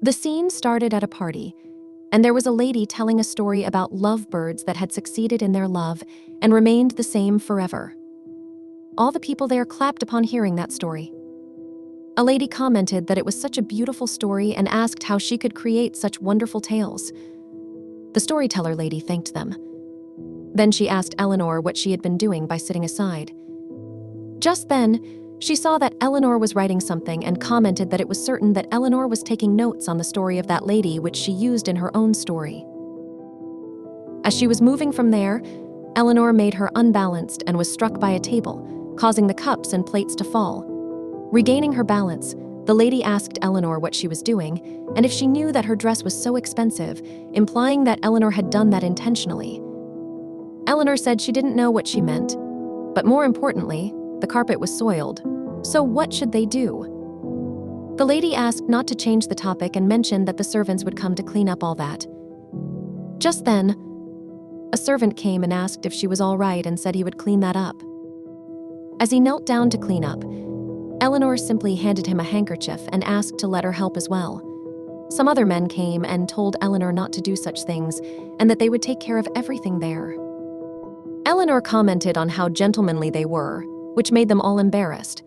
The scene started at a party, and there was a lady telling a story about lovebirds that had succeeded in their love and remained the same forever. All the people there clapped upon hearing that story. A lady commented that it was such a beautiful story and asked how she could create such wonderful tales. The storyteller lady thanked them. Then she asked Eleanor what she had been doing by sitting aside. Just then, she saw that Eleanor was writing something and commented that it was certain that Eleanor was taking notes on the story of that lady which she used in her own story. As she was moving from there, Eleanor made her unbalanced and was struck by a table, causing the cups and plates to fall. Regaining her balance, the lady asked Eleanor what she was doing and if she knew that her dress was so expensive, implying that Eleanor had done that intentionally. Eleanor said she didn't know what she meant, but more importantly, the carpet was soiled. So what should they do? The lady asked not to change the topic and mentioned that the servants would come to clean up all that. Just then, a servant came and asked if she was all right and said he would clean that up. As he knelt down to clean up, Eleanor simply handed him a handkerchief and asked to let her help as well. Some other men came and told Eleanor not to do such things and that they would take care of everything there. Eleanor commented on how gentlemanly they were, which made them all embarrassed.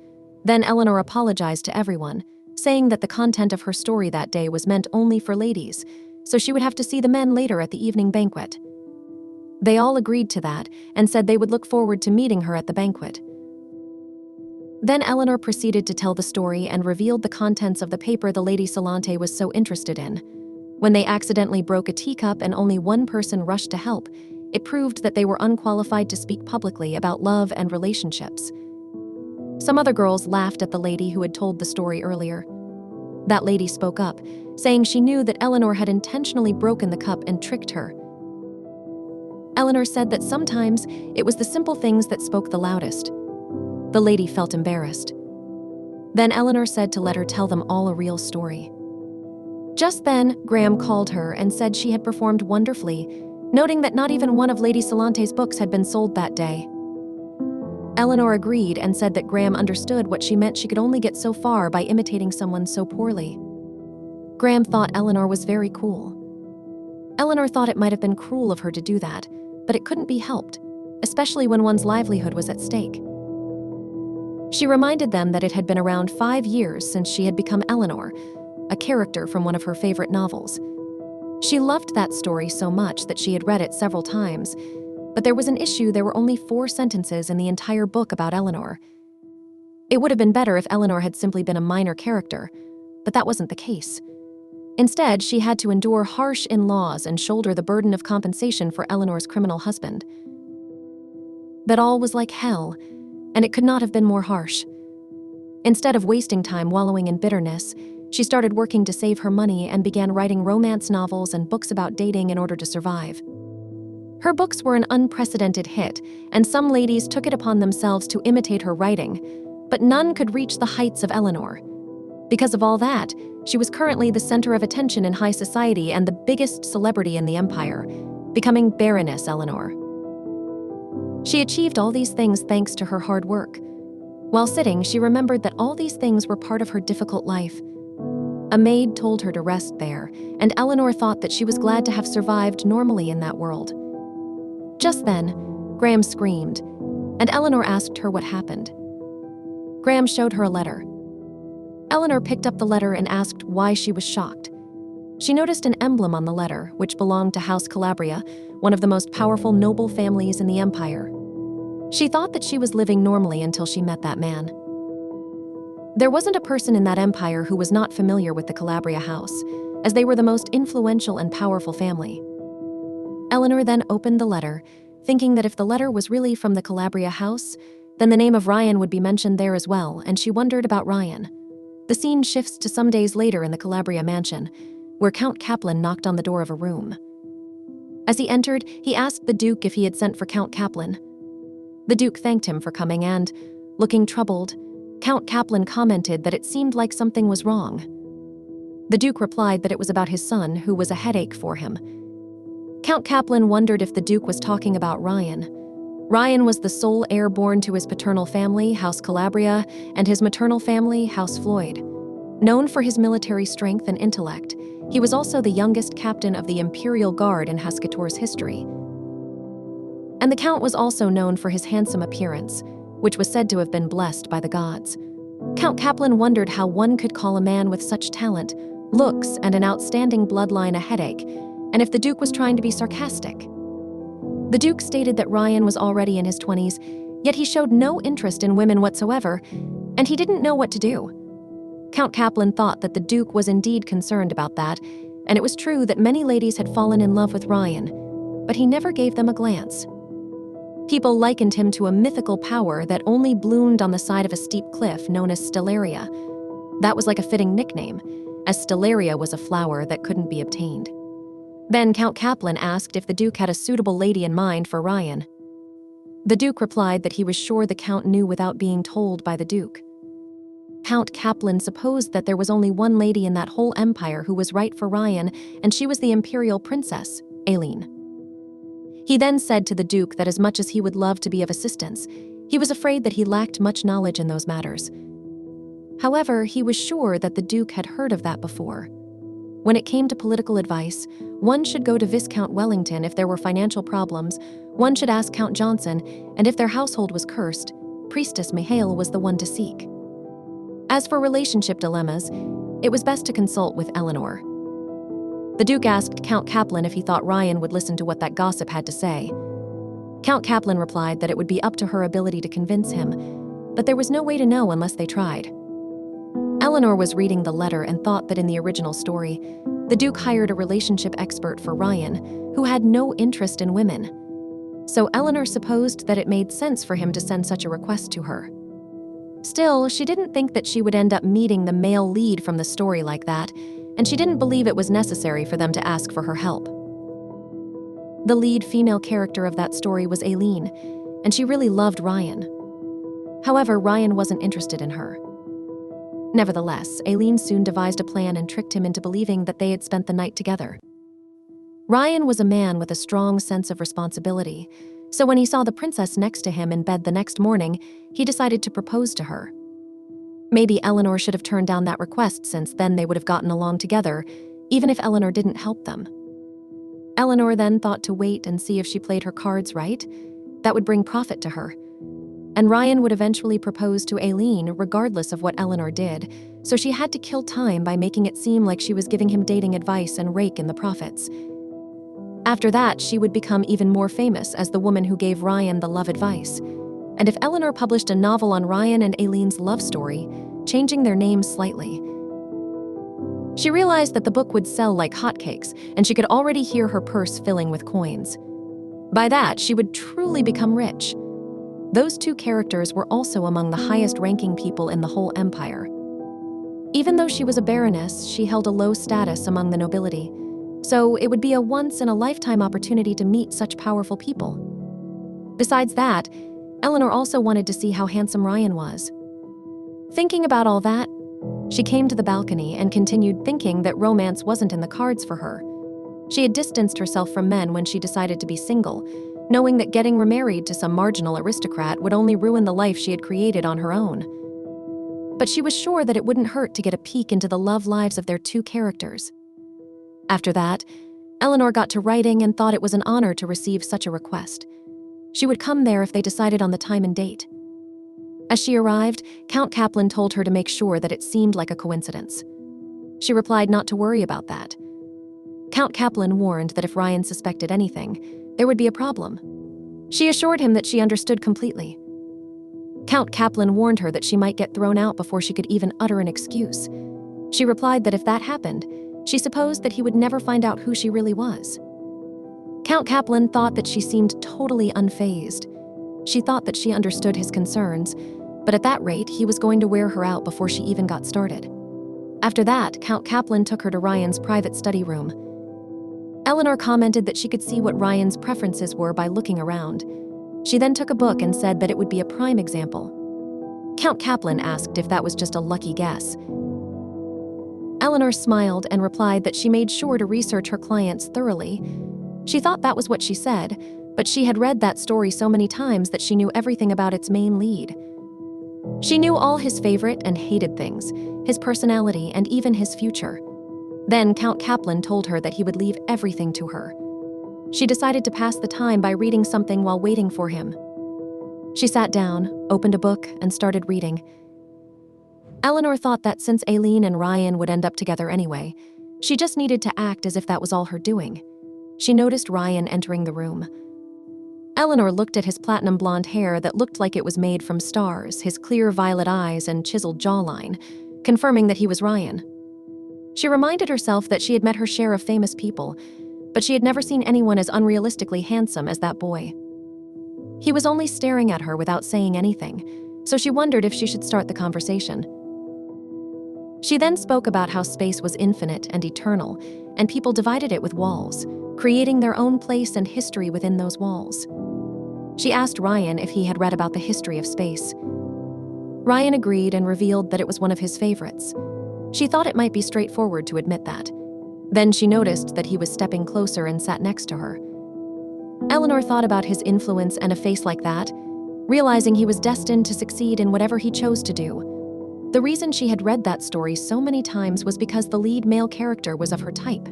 Then Eleanor apologized to everyone, saying that the content of her story that day was meant only for ladies, so she would have to see the men later at the evening banquet. They all agreed to that and said they would look forward to meeting her at the banquet. Then Eleanor proceeded to tell the story and revealed the contents of the paper the Lady Salante was so interested in. When they accidentally broke a teacup and only one person rushed to help, it proved that they were unqualified to speak publicly about love and relationships. Some other girls laughed at the lady who had told the story earlier. That lady spoke up, saying she knew that Eleanor had intentionally broken the cup and tricked her. Eleanor said that sometimes it was the simple things that spoke the loudest. The lady felt embarrassed. Then Eleanor said to let her tell them all a real story. Just then, Graham called her and said she had performed wonderfully, noting that not even one of Lady Salante's books had been sold that day. Eleanor agreed and said that Graham understood what she meant. She could only get so far by imitating someone so poorly. Graham thought Eleanor was very cool. Eleanor thought it might have been cruel of her to do that, but it couldn't be helped, especially when one's livelihood was at stake. She reminded them that it had been around 5 years since she had become Eleanor, a character from one of her favorite novels. She loved that story so much that she had read it several times, but there was an issue. There were only 4 sentences in the entire book about Eleanor. It would have been better if Eleanor had simply been a minor character, but that wasn't the case. Instead, she had to endure harsh in-laws and shoulder the burden of compensation for Eleanor's criminal husband. That all was like hell, and it could not have been more harsh. Instead of wasting time wallowing in bitterness, she started working to save her money and began writing romance novels and books about dating in order to survive. Her books were an unprecedented hit, and some ladies took it upon themselves to imitate her writing, but none could reach the heights of Eleanor. Because of all that, she was currently the center of attention in high society and the biggest celebrity in the empire, becoming Baroness Eleanor. She achieved all these things thanks to her hard work. While sitting, she remembered that all these things were part of her difficult life. A maid told her to rest there, and Eleanor thought that she was glad to have survived normally in that world. Just then, Graham screamed, and Eleanor asked her what happened. Graham showed her a letter. Eleanor picked up the letter and asked why she was shocked. She noticed an emblem on the letter, which belonged to House Calabria, one of the most powerful noble families in the empire. She thought that she was living normally until she met that man. There wasn't a person in that empire who was not familiar with the Calabria house, as they were the most influential and powerful family. Eleanor then opened the letter, thinking that if the letter was really from the Calabria house, then the name of Ryan would be mentioned there as well, and she wondered about Ryan. The scene shifts to some days later in the Calabria mansion, where Count Kaplan knocked on the door of a room. As he entered, he asked the Duke if he had sent for Count Kaplan. The Duke thanked him for coming and, looking troubled, Count Kaplan commented that it seemed like something was wrong. The Duke replied that it was about his son, who was a headache for him. Count Kaplan wondered if the Duke was talking about Ryan. Ryan was the sole heir born to his paternal family, House Calabria, and his maternal family, House Floyd. Known for his military strength and intellect, He was also the youngest captain of the Imperial Guard in Haskator's history. And the Count was also known for his handsome appearance, which was said to have been blessed by the gods. Count Kaplan wondered how one could call a man with such talent, looks, and an outstanding bloodline a headache, and if the Duke was trying to be sarcastic. The Duke stated that Ryan was already in his 20s, yet he showed no interest in women whatsoever, and he didn't know what to do. Count Kaplan thought that the Duke was indeed concerned about that, and it was true that many ladies had fallen in love with Ryan, but he never gave them a glance. People likened him to a mythical power that only bloomed on the side of a steep cliff known as Stellaria. That was like a fitting nickname, as Stellaria was a flower that couldn't be obtained. Then Count Kaplan asked if the Duke had a suitable lady in mind for Ryan. The Duke replied that he was sure the Count knew without being told by the Duke. Count Kaplan supposed that there was only one lady in that whole empire who was right for Ryan, and she was the Imperial Princess, Aileen. He then said to the Duke that as much as he would love to be of assistance, he was afraid that he lacked much knowledge in those matters. However, he was sure that the Duke had heard of that before. When it came to political advice, one should go to Viscount Wellington if there were financial problems, one should ask Count Johnson, and if their household was cursed, Priestess Mihail was the one to seek. As for relationship dilemmas, it was best to consult with Eleanor. The Duke asked Count Kaplan if he thought Ryan would listen to what that gossip had to say. Count Kaplan replied that it would be up to her ability to convince him, but there was no way to know unless they tried. Eleanor was reading the letter and thought that in the original story, the Duke hired a relationship expert for Ryan, who had no interest in women. So Eleanor supposed that it made sense for him to send such a request to her. Still, she didn't think that she would end up meeting the male lead from the story like that, and she didn't believe it was necessary for them to ask for her help. The lead female character of that story was Aileen, and she really loved Ryan. However, Ryan wasn't interested in her. Nevertheless, Aileen soon devised a plan and tricked him into believing that they had spent the night together. Ryan was a man with a strong sense of responsibility, so when he saw the princess next to him in bed the next morning, he decided to propose to her. Maybe Eleanor should have turned down that request, since then they would have gotten along together, even if Eleanor didn't help them. Eleanor then thought to wait and see if she played her cards right. That would bring profit to her. And Ryan would eventually propose to Aileen regardless of what Eleanor did, so she had to kill time by making it seem like she was giving him dating advice and rake in the profits. After that, she would become even more famous as the woman who gave Ryan the love advice. And if Eleanor published a novel on Ryan and Aileen's love story, changing their names slightly. She realized that the book would sell like hotcakes, and she could already hear her purse filling with coins. By that, she would truly become rich. Those two characters were also among the highest-ranking people in the whole empire. Even though she was a baroness, she held a low status among the nobility, so it would be a once-in-a-lifetime opportunity to meet such powerful people. Besides that, Eleanor also wanted to see how handsome Ryan was. Thinking about all that, she came to the balcony and continued thinking that romance wasn't in the cards for her. She had distanced herself from men when she decided to be single, knowing that getting remarried to some marginal aristocrat would only ruin the life she had created on her own. But she was sure that it wouldn't hurt to get a peek into the love lives of their two characters. After that, Eleanor got to writing and thought it was an honor to receive such a request. She would come there if they decided on the time and date. As she arrived, Count Kaplan told her to make sure that it seemed like a coincidence. She replied not to worry about that. Count Kaplan warned that if Ryan suspected anything, there would be a problem. She assured him that she understood completely. Count Kaplan warned her that she might get thrown out before she could even utter an excuse. She replied that if that happened, she supposed that he would never find out who she really was. Count Kaplan thought that she seemed totally unfazed. She thought that she understood his concerns, but at that rate, he was going to wear her out before she even got started. After that, Count Kaplan took her to Ryan's private study room. Eleanor commented that she could see what Ryan's preferences were by looking around. She then took a book and said that it would be a prime example. Count Kaplan asked if that was just a lucky guess. Eleanor smiled and replied that she made sure to research her clients thoroughly. She thought that was what she said, but she had read that story so many times that she knew everything about its main lead. She knew all his favorite and hated things, his personality, and even his future. Then Count Kaplan told her that he would leave everything to her. She decided to pass the time by reading something while waiting for him. She sat down, opened a book, and started reading. Eleanor thought that since Aileen and Ryan would end up together anyway, she just needed to act as if that was all her doing. She noticed Ryan entering the room. Eleanor looked at his platinum blonde hair that looked like it was made from stars, his clear violet eyes and chiseled jawline, confirming that he was Ryan. She reminded herself that she had met her share of famous people, but she had never seen anyone as unrealistically handsome as that boy. He was only staring at her without saying anything, so she wondered if she should start the conversation. She then spoke about how space was infinite and eternal, and people divided it with walls, creating their own place and history within those walls. She asked Ryan if he had read about the history of space. Ryan agreed and revealed that it was one of his favorites. She thought it might be straightforward to admit that. Then she noticed that he was stepping closer and sat next to her. Eleanor thought about his influence and a face like that, realizing he was destined to succeed in whatever he chose to do. The reason she had read that story so many times was because the lead male character was of her type.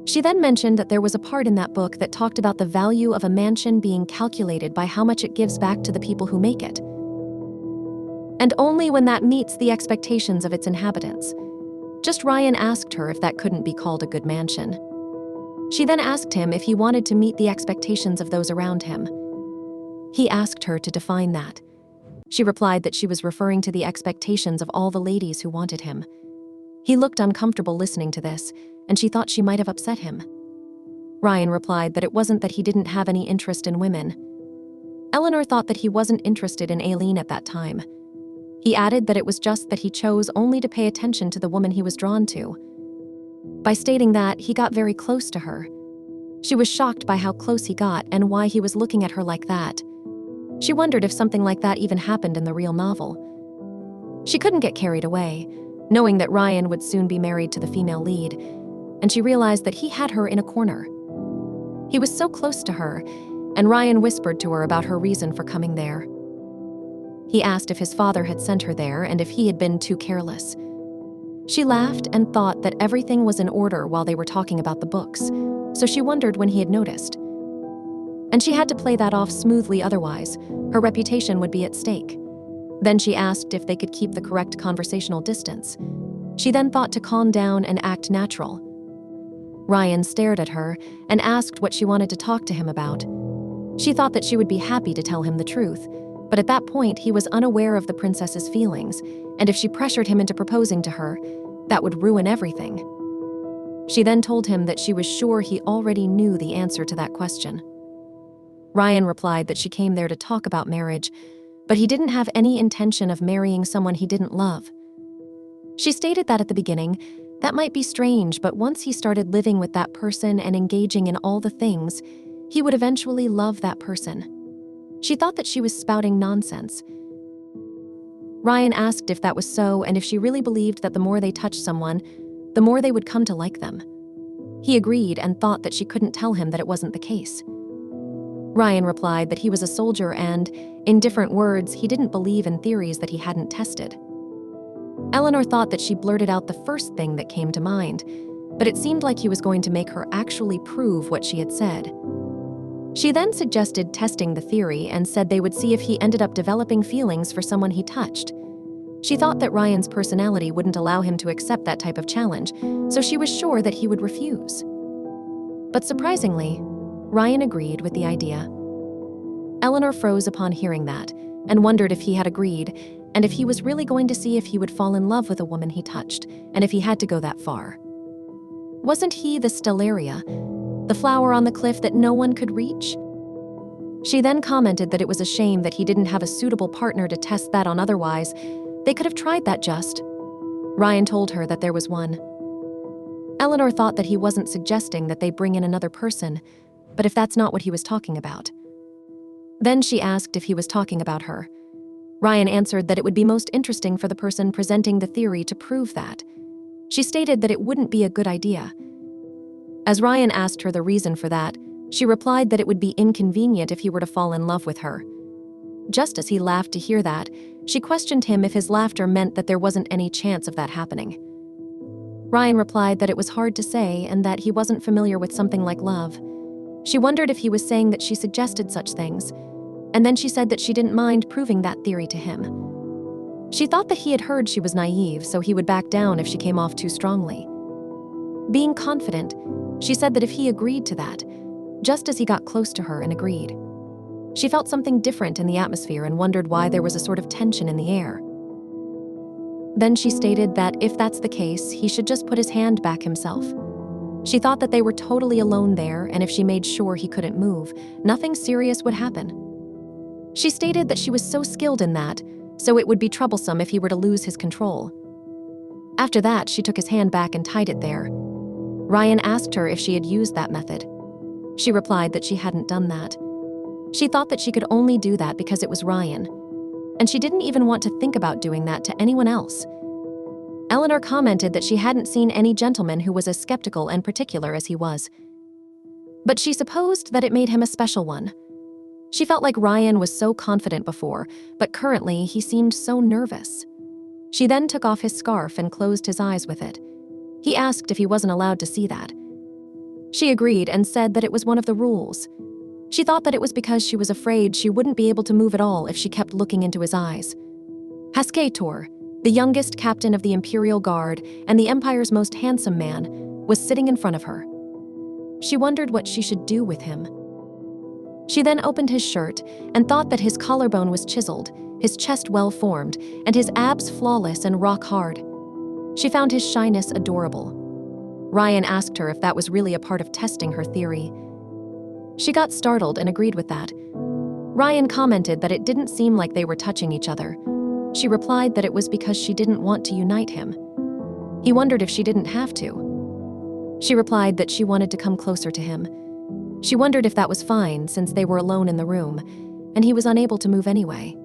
She then mentioned that there was a part in that book that talked about the value of a mansion being calculated by how much it gives back to the people who make it, and only when that meets the expectations of its inhabitants. Just Ryan asked her if that couldn't be called a good mansion. She then asked him if he wanted to meet the expectations of those around him. He asked her to define that. She replied that she was referring to the expectations of all the ladies who wanted him. He looked uncomfortable listening to this, and she thought she might have upset him. Ryan replied that it wasn't that he didn't have any interest in women. Eleanor thought that he wasn't interested in Aileen at that time. He added that it was just that he chose only to pay attention to the woman he was drawn to. By stating that, he got very close to her. She was shocked by how close he got and why he was looking at her like that. She wondered if something like that even happened in the real novel. She couldn't get carried away, knowing that Ryan would soon be married to the female lead, and she realized that he had her in a corner. He was so close to her, and Ryan whispered to her about her reason for coming there. He asked if his father had sent her there and if he had been too careless. She laughed and thought that everything was in order while they were talking about the books, so she wondered when he had noticed. And she had to play that off smoothly, otherwise her reputation would be at stake. Then she asked if they could keep the correct conversational distance. She then thought to calm down and act natural. Ryan stared at her and asked what she wanted to talk to him about. She thought that she would be happy to tell him the truth, but at that point he was unaware of the princess's feelings, and if she pressured him into proposing to her, that would ruin everything. She then told him that she was sure he already knew the answer to that question. Ryan replied that she came there to talk about marriage, but he didn't have any intention of marrying someone he didn't love. She stated that at the beginning, that might be strange, but once he started living with that person and engaging in all the things, he would eventually love that person. She thought that she was spouting nonsense. Ryan asked if that was so and if she really believed that the more they touched someone, the more they would come to like them. He agreed and thought that she couldn't tell him that it wasn't the case. Ryan replied that he was a soldier and, in different words, he didn't believe in theories that he hadn't tested. Eleanor thought that she blurted out the first thing that came to mind, but it seemed like he was going to make her actually prove what she had said. She then suggested testing the theory and said they would see if he ended up developing feelings for someone he touched. She thought that Ryan's personality wouldn't allow him to accept that type of challenge, so she was sure that he would refuse. But surprisingly, Ryan agreed with the idea. Eleanor froze upon hearing that and wondered if he had agreed and if he was really going to see if he would fall in love with a woman he touched and if he had to go that far. Wasn't he the Stellaria, the flower on the cliff that no one could reach? She then commented that it was a shame that he didn't have a suitable partner to test that on, otherwise they could have tried that just. Ryan told her that there was one. Eleanor thought that he wasn't suggesting that they bring in another person, but if that's not what he was talking about. Then she asked if he was talking about her. Ryan answered that it would be most interesting for the person presenting the theory to prove that. She stated that it wouldn't be a good idea. As Ryan asked her the reason for that, she replied that it would be inconvenient if he were to fall in love with her. Just as he laughed to hear that, she questioned him if his laughter meant that there wasn't any chance of that happening. Ryan replied that it was hard to say and that he wasn't familiar with something like love. She wondered if he was saying that she suggested such things, and then she said that she didn't mind proving that theory to him. She thought that he had heard she was naive, so he would back down if she came off too strongly. Being confident, she said that if he agreed to that, just as he got close to her and agreed. She felt something different in the atmosphere and wondered why there was a sort of tension in the air. Then she stated that if that's the case, he should just put his hand back himself. She thought that they were totally alone there, and if she made sure he couldn't move, nothing serious would happen. She stated that she was so skilled in that, so it would be troublesome if he were to lose his control. After that, she took his hand back and tied it there. Ryan asked her if she had used that method. She replied that she hadn't done that. She thought that she could only do that because it was Ryan, and she didn't even want to think about doing that to anyone else. Eleanor commented that she hadn't seen any gentleman who was as skeptical and particular as he was. But she supposed that it made him a special one. She felt like Ryan was so confident before, but currently he seemed so nervous. She then took off his scarf and closed his eyes with it. He asked if he wasn't allowed to see that. She agreed and said that it was one of the rules. She thought that it was because she was afraid she wouldn't be able to move at all if she kept looking into his eyes. Haskeitor, the youngest captain of the Imperial Guard and the Empire's most handsome man, was sitting in front of her. She wondered what she should do with him. She then opened his shirt and thought that his collarbone was chiseled, his chest well-formed, and his abs flawless and rock-hard. She found his shyness adorable. Ryan asked her if that was really a part of testing her theory. She got startled and agreed with that. Ryan commented that it didn't seem like they were touching each other. She replied that it was because she didn't want to unite him. He wondered if she didn't have to. She replied that she wanted to come closer to him. She wondered if that was fine since they were alone in the room, and he was unable to move anyway.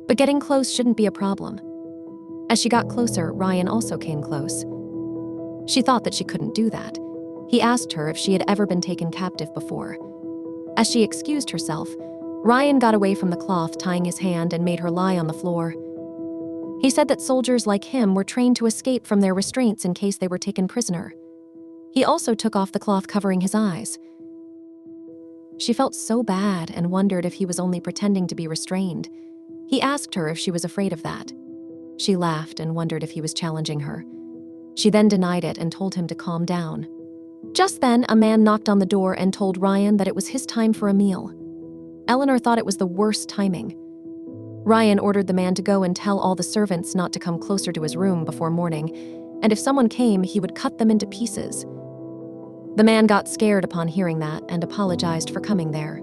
But getting close shouldn't be a problem. As she got closer, Ryan also came close. She thought that she couldn't do that. He asked her if she had ever been taken captive before. As she excused herself, Ryan got away from the cloth, tying his hand, and made her lie on the floor. He said that soldiers like him were trained to escape from their restraints in case they were taken prisoner. He also took off the cloth covering his eyes. She felt so bad and wondered if he was only pretending to be restrained. He asked her if she was afraid of that. She laughed and wondered if he was challenging her. She then denied it and told him to calm down. Just then, a man knocked on the door and told Ryan that it was his time for a meal. Eleanor thought it was the worst timing. Ryan ordered the man to go and tell all the servants not to come closer to his room before morning, and if someone came, he would cut them into pieces. The man got scared upon hearing that and apologized for coming there.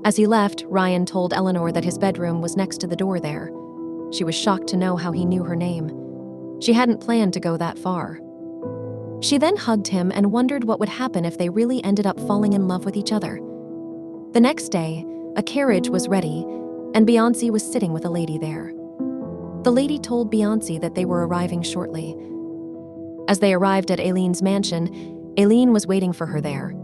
As he left, Ryan told Eleanor that his bedroom was next to the door there. She was shocked to know how he knew her name. She hadn't planned to go that far. She then hugged him and wondered what would happen if they really ended up falling in love with each other. The next day, a carriage was ready, and Beyoncé was sitting with a lady there. The lady told Beyoncé that they were arriving shortly. As they arrived at Aileen's mansion, Aileen was waiting for her there.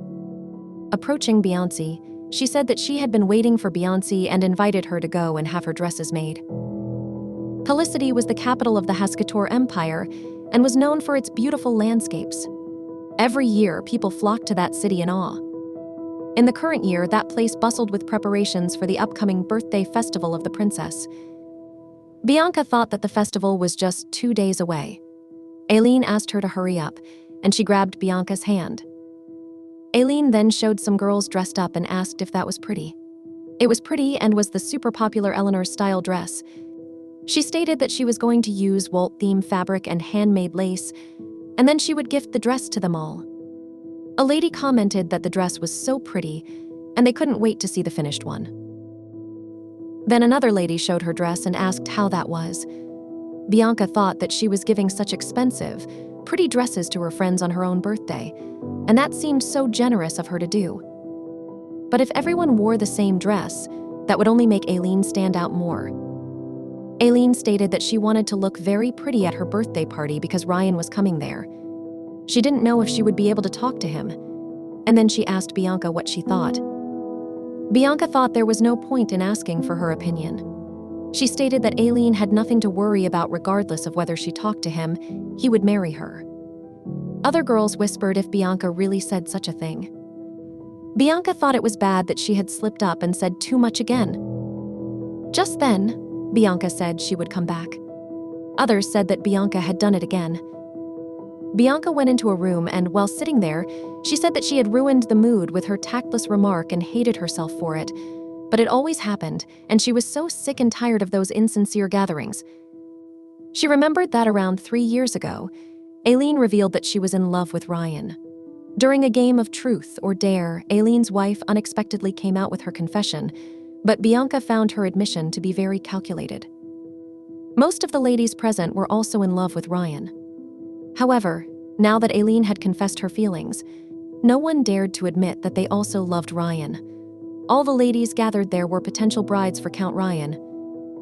Approaching Beyoncé, she said that she had been waiting for Beyoncé and invited her to go and have her dresses made. Pelicity was the capital of the Haskeitor Empire and was known for its beautiful landscapes. Every year, people flocked to that city in awe. In the current year, that place bustled with preparations for the upcoming birthday festival of the princess. Bianca thought that the festival was just 2 days away. Aileen asked her to hurry up, and she grabbed Bianca's hand. Aileen then showed some girls dressed up and asked if that was pretty. It was pretty and was the super popular Eleanor-style dress. She stated that she was going to use Walt-theme fabric and handmade lace, and then she would gift the dress to them all. A lady commented that the dress was so pretty, and they couldn't wait to see the finished one. Then another lady showed her dress and asked how that was. Bianca thought that she was giving such expensive, pretty dresses to her friends on her own birthday, and that seemed so generous of her to do. But if everyone wore the same dress, that would only make Aileen stand out more. Aileen stated that she wanted to look very pretty at her birthday party because Ryan was coming there. She didn't know if she would be able to talk to him, and then she asked Bianca what she thought. Bianca thought there was no point in asking for her opinion. She stated that Aileen had nothing to worry about regardless of whether she talked to him, he would marry her. Other girls whispered if Bianca really said such a thing. Bianca thought it was bad that she had slipped up and said too much again. Just then, Bianca said she would come back. Others said that Bianca had done it again. Bianca went into a room and, while sitting there, she said that she had ruined the mood with her tactless remark and hated herself for it. But it always happened, and she was so sick and tired of those insincere gatherings. She remembered that around 3 years ago, Aileen revealed that she was in love with Ryan. During a game of truth or dare, Aileen's wife unexpectedly came out with her confession, but Bianca found her admission to be very calculated. Most of the ladies present were also in love with Ryan. However, now that Aileen had confessed her feelings, no one dared to admit that they also loved Ryan. All the ladies gathered there were potential brides for Count Ryan.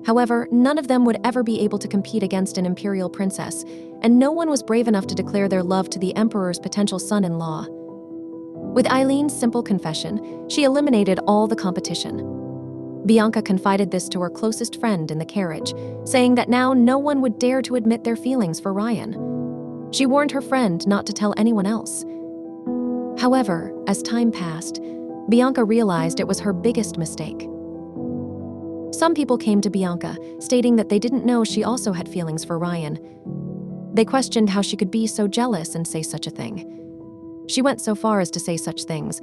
However, none of them would ever be able to compete against an imperial princess, and no one was brave enough to declare their love to the emperor's potential son-in-law. With Aileen's simple confession, she eliminated all the competition. Bianca confided this to her closest friend in the carriage, saying that now no one would dare to admit their feelings for Ryan. She warned her friend not to tell anyone else. However, as time passed, Bianca realized it was her biggest mistake. Some people came to Bianca, stating that they didn't know she also had feelings for Ryan. They questioned how she could be so jealous and say such a thing. She went so far as to say such things,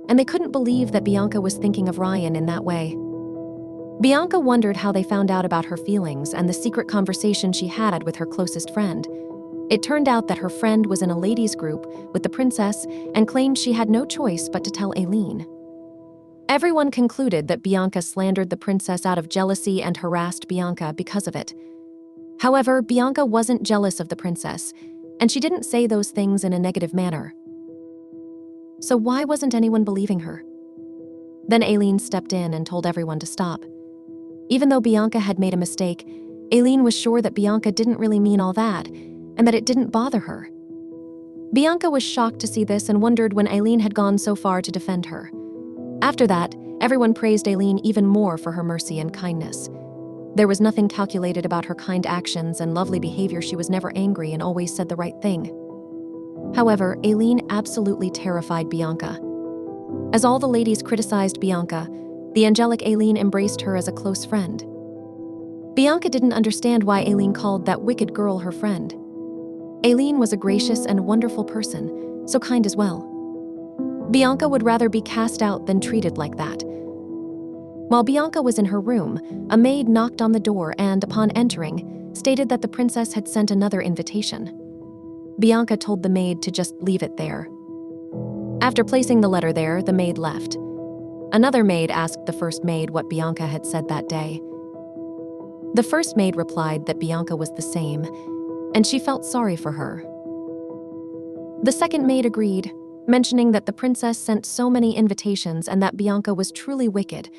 and they couldn't believe that Bianca was thinking of Ryan in that way. Bianca wondered how they found out about her feelings and the secret conversation she had with her closest friend. It turned out that her friend was in a ladies' group with the princess and claimed she had no choice but to tell Aileen. Everyone concluded that Bianca slandered the princess out of jealousy and harassed Bianca because of it. However, Bianca wasn't jealous of the princess, and she didn't say those things in a negative manner. So why wasn't anyone believing her? Then Aileen stepped in and told everyone to stop. Even though Bianca had made a mistake, Aileen was sure that Bianca didn't really mean all that, and that it didn't bother her. Bianca was shocked to see this and wondered when Aileen had gone so far to defend her. After that, everyone praised Aileen even more for her mercy and kindness. There was nothing calculated about her kind actions and lovely behavior. She was never angry and always said the right thing. However, Aileen absolutely terrified Bianca. As all the ladies criticized Bianca, the angelic Aileen embraced her as a close friend. Bianca didn't understand why Aileen called that wicked girl her friend. Aileen was a gracious and wonderful person, so kind as well. Bianca would rather be cast out than treated like that. While Bianca was in her room, a maid knocked on the door and, upon entering, stated that the princess had sent another invitation. Bianca told the maid to just leave it there. After placing the letter there, the maid left. Another maid asked the first maid what Bianca had said that day. The first maid replied that Bianca was the same, and she felt sorry for her. The second maid agreed, mentioning that the princess sent so many invitations and that Bianca was truly wicked.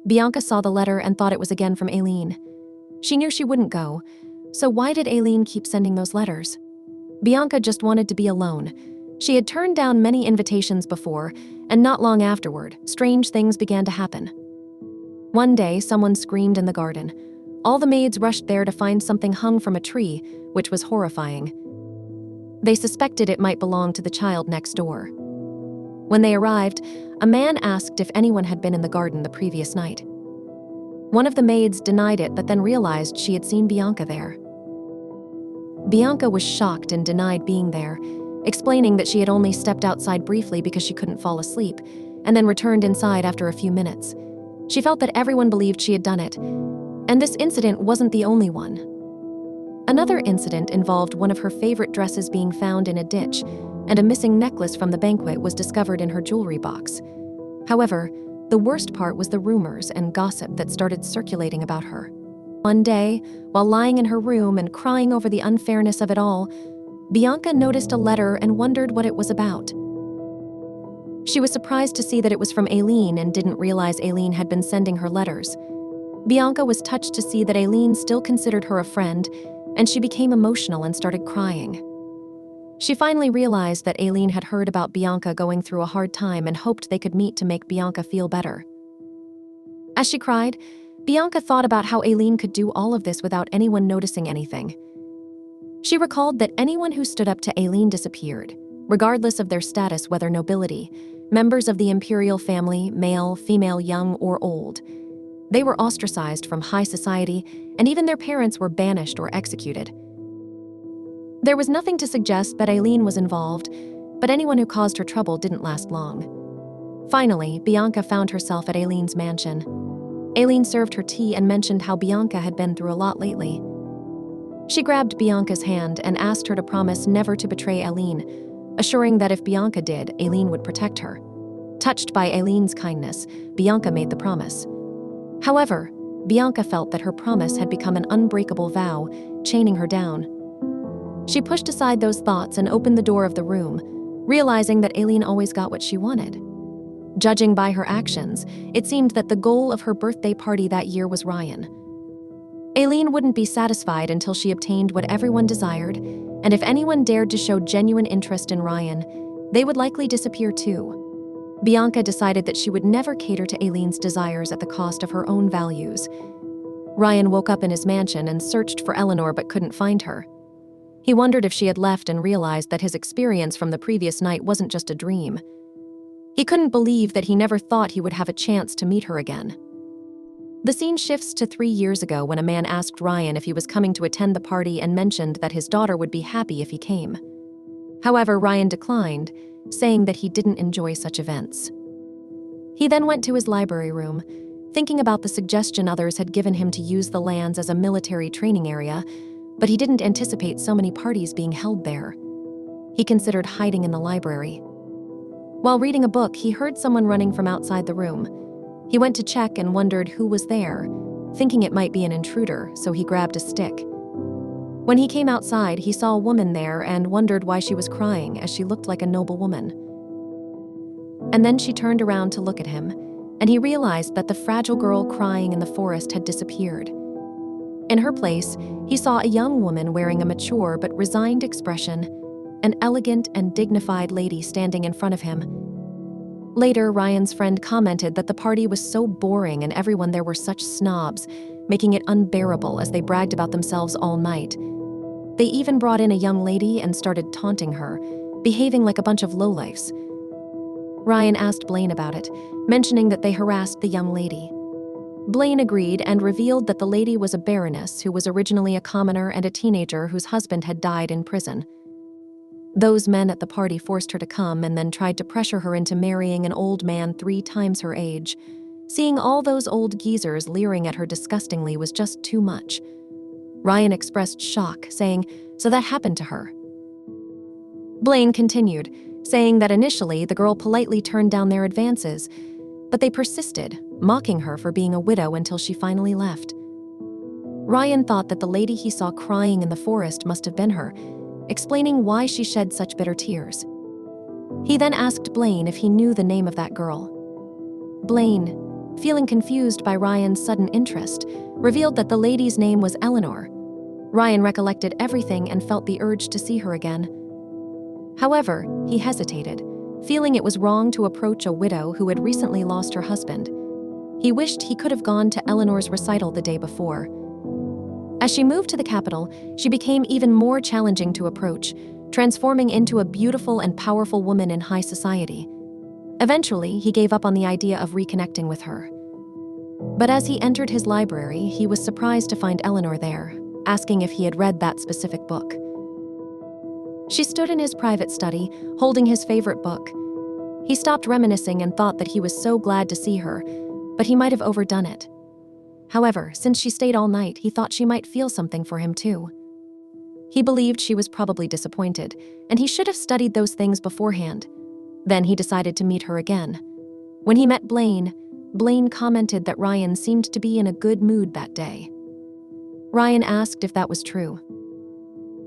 Bianca saw the letter and thought it was again from Aileen. She knew she wouldn't go, so why did Aileen keep sending those letters? Bianca just wanted to be alone. She had turned down many invitations before, and not long afterward, strange things began to happen. One day, someone screamed in the garden. All the maids rushed there to find something hung from a tree, which was horrifying. They suspected it might belong to the child next door. When they arrived, a man asked if anyone had been in the garden the previous night. One of the maids denied it, but then realized she had seen Bianca there. Bianca was shocked and denied being there, explaining that she had only stepped outside briefly because she couldn't fall asleep, and then returned inside after a few minutes. She felt that everyone believed she had done it, and this incident wasn't the only one. Another incident involved one of her favorite dresses being found in a ditch, and a missing necklace from the banquet was discovered in her jewelry box. However, the worst part was the rumors and gossip that started circulating about her. One day, while lying in her room and crying over the unfairness of it all, Bianca noticed a letter and wondered what it was about. She was surprised to see that it was from Aileen and didn't realize Aileen had been sending her letters. Bianca was touched to see that Aileen still considered her a friend, and she became emotional and started crying. She finally realized that Aileen had heard about Bianca going through a hard time and hoped they could meet to make Bianca feel better. As she cried, Bianca thought about how Aileen could do all of this without anyone noticing anything. She recalled that anyone who stood up to Aileen disappeared, regardless of their status, whether nobility, members of the imperial family, male, female, young, or old. They were ostracized from high society, and even their parents were banished or executed. There was nothing to suggest that Aileen was involved, but anyone who caused her trouble didn't last long. Finally, Bianca found herself at Aileen's mansion. Aileen served her tea and mentioned how Bianca had been through a lot lately. She grabbed Bianca's hand and asked her to promise never to betray Aileen, assuring that if Bianca did, Aileen would protect her. Touched by Aileen's kindness, Bianca made the promise. However, Bianca felt that her promise had become an unbreakable vow, chaining her down. She pushed aside those thoughts and opened the door of the room, realizing that Aileen always got what she wanted. Judging by her actions, it seemed that the goal of her birthday party that year was Ryan. Aileen wouldn't be satisfied until she obtained what everyone desired, and if anyone dared to show genuine interest in Ryan, they would likely disappear too. Bianca decided that she would never cater to Aileen's desires at the cost of her own values. Ryan woke up in his mansion and searched for Eleanor but couldn't find her. He wondered if she had left and realized that his experience from the previous night wasn't just a dream. He couldn't believe that he never thought he would have a chance to meet her again. The scene shifts to 3 years ago when a man asked Ryan if he was coming to attend the party and mentioned that his daughter would be happy if he came. However, Ryan declined, saying that he didn't enjoy such events. He then went to his library room, thinking about the suggestion others had given him to use the lands as a military training area, but he didn't anticipate so many parties being held there. He considered hiding in the library. While reading a book, he heard someone running from outside the room. He went to check and wondered who was there, thinking it might be an intruder, so he grabbed a stick. When he came outside, he saw a woman there and wondered why she was crying, as she looked like a noble woman. And then she turned around to look at him, and he realized that the fragile girl crying in the forest had disappeared. In her place, he saw a young woman wearing a mature but resigned expression, an elegant and dignified lady standing in front of him. Later, Ryan's friend commented that the party was so boring and everyone there were such snobs, making it unbearable as they bragged about themselves all night. They even brought in a young lady and started taunting her, behaving like a bunch of lowlifes. Ryan asked Blaine about it, mentioning that they harassed the young lady. Blaine agreed and revealed that the lady was a baroness who was originally a commoner and a teenager whose husband had died in prison. Those men at the party forced her to come and then tried to pressure her into marrying an old man 3 times her age. Seeing all those old geezers leering at her disgustingly was just too much. Ryan expressed shock, saying, "So that happened to her." Blaine continued, saying that initially the girl politely turned down their advances, but they persisted, mocking her for being a widow until she finally left. Ryan thought that the lady he saw crying in the forest must have been her, explaining why she shed such bitter tears. He then asked Blaine if he knew the name of that girl. Blaine, feeling confused by Ryan's sudden interest, revealed that the lady's name was Eleanor. Ryan recollected everything and felt the urge to see her again. However, he hesitated, feeling it was wrong to approach a widow who had recently lost her husband. He wished he could have gone to Eleanor's recital the day before. As she moved to the capital, she became even more challenging to approach, transforming into a beautiful and powerful woman in high society. Eventually, he gave up on the idea of reconnecting with her. But as he entered his library, he was surprised to find Eleanor there, asking if he had read that specific book. She stood in his private study, holding his favorite book. He stopped reminiscing and thought that he was so glad to see her, but he might have overdone it. However, since she stayed all night, he thought she might feel something for him too. He believed she was probably disappointed, and he should have studied those things beforehand. Then he decided to meet her again. When he met Blaine, Blaine commented that Ryan seemed to be in a good mood that day. Ryan asked if that was true.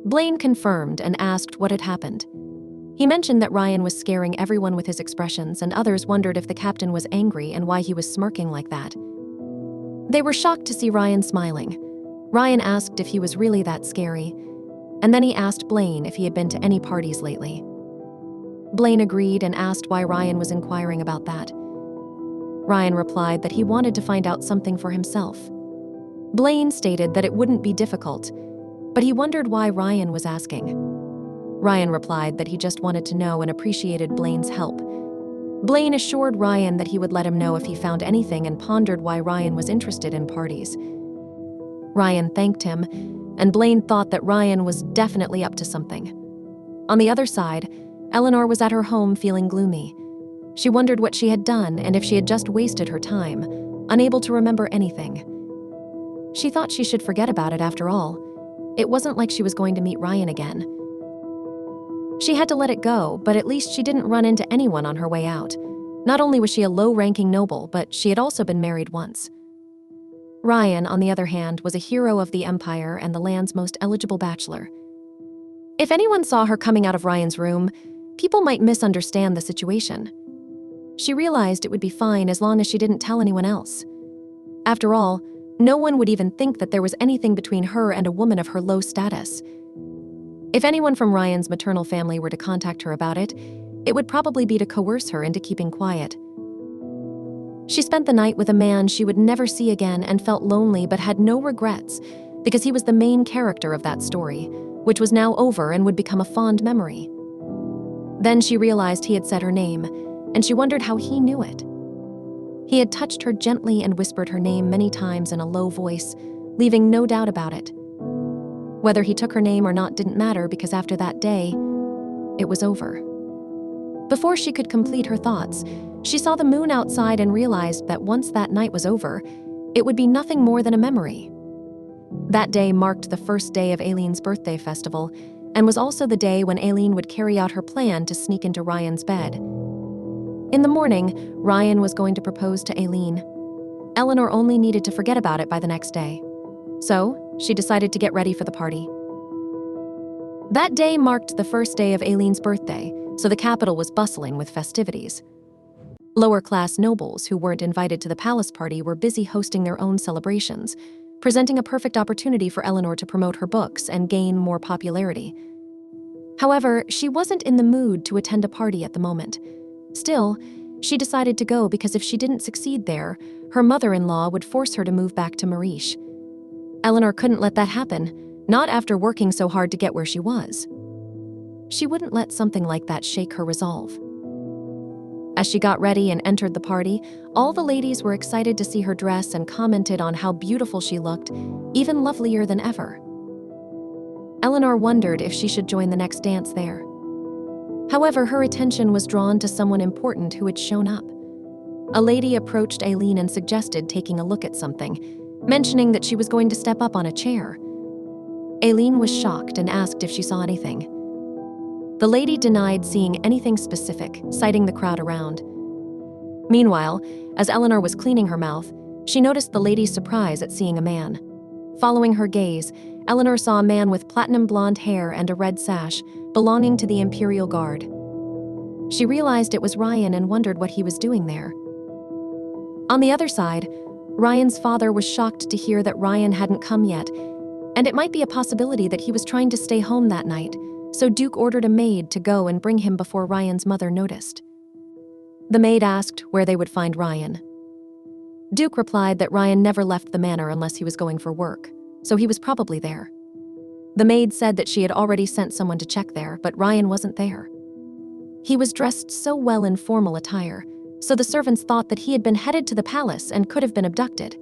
Blaine confirmed and asked what had happened. He mentioned that Ryan was scaring everyone with his expressions, and others wondered if the captain was angry and why he was smirking like that. They were shocked to see Ryan smiling. Ryan asked if he was really that scary, and then he asked Blaine if he had been to any parties lately. Blaine agreed and asked why Ryan was inquiring about that. Ryan replied that he wanted to find out something for himself. Blaine stated that it wouldn't be difficult, but he wondered why Ryan was asking. Ryan replied that he just wanted to know and appreciated Blaine's help. Blaine assured Ryan that he would let him know if he found anything and pondered why Ryan was interested in parties. Ryan thanked him, and Blaine thought that Ryan was definitely up to something. On the other side, Eleanor was at her home feeling gloomy. She wondered what she had done and if she had just wasted her time, unable to remember anything. She thought she should forget about it after all. It wasn't like she was going to meet Ryan again. She had to let it go, but at least she didn't run into anyone on her way out. Not only was she a low-ranking noble, but she had also been married once. Ryan, on the other hand, was a hero of the Empire and the land's most eligible bachelor. If anyone saw her coming out of Ryan's room, people might misunderstand the situation. She realized it would be fine as long as she didn't tell anyone else. After all, no one would even think that there was anything between her and a woman of her low status. If anyone from Ryan's maternal family were to contact her about it, it would probably be to coerce her into keeping quiet. She spent the night with a man she would never see again and felt lonely but had no regrets because he was the main character of that story, which was now over and would become a fond memory. Then she realized he had said her name, and she wondered how he knew it. He had touched her gently and whispered her name many times in a low voice, leaving no doubt about it. Whether he took her name or not didn't matter because after that day, it was over. Before she could complete her thoughts, she saw the moon outside and realized that once that night was over, it would be nothing more than a memory. That day marked the first day of Aileen's birthday festival, and was also the day when Aileen would carry out her plan to sneak into Ryan's bed. In the morning, Ryan was going to propose to Aileen. Eleanor only needed to forget about it by the next day. So, she decided to get ready for the party. That day marked the first day of Aileen's birthday, so the capital was bustling with festivities. Lower-class nobles who weren't invited to the palace party were busy hosting their own celebrations, presenting a perfect opportunity for Eleanor to promote her books and gain more popularity. However, she wasn't in the mood to attend a party at the moment. Still, she decided to go because if she didn't succeed there, her mother-in-law would force her to move back to Mariche. Eleanor couldn't let that happen, not after working so hard to get where she was. She wouldn't let something like that shake her resolve. As she got ready and entered the party, all the ladies were excited to see her dress and commented on how beautiful she looked, even lovelier than ever. Eleanor wondered if she should join the next dance there. However, her attention was drawn to someone important who had shown up. A lady approached Aileen and suggested taking a look at something, mentioning that she was going to step up on a chair. Aileen was shocked and asked if she saw anything. The lady denied seeing anything specific, citing the crowd around. Meanwhile, as Eleanor was cleaning her mouth, she noticed the lady's surprise at seeing a man. Following her gaze, Eleanor saw a man with platinum blonde hair and a red sash, belonging to the Imperial Guard. She realized it was Ryan and wondered what he was doing there. On the other side, Ryan's father was shocked to hear that Ryan hadn't come yet, and it might be a possibility that he was trying to stay home that night, so Duke ordered a maid to go and bring him before Ryan's mother noticed. The maid asked where they would find Ryan. Duke replied that Ryan never left the manor unless he was going for work, so he was probably there. The maid said that she had already sent someone to check there, but Ryan wasn't there. He was dressed so well in formal attire, so the servants thought that he had been headed to the palace and could have been abducted.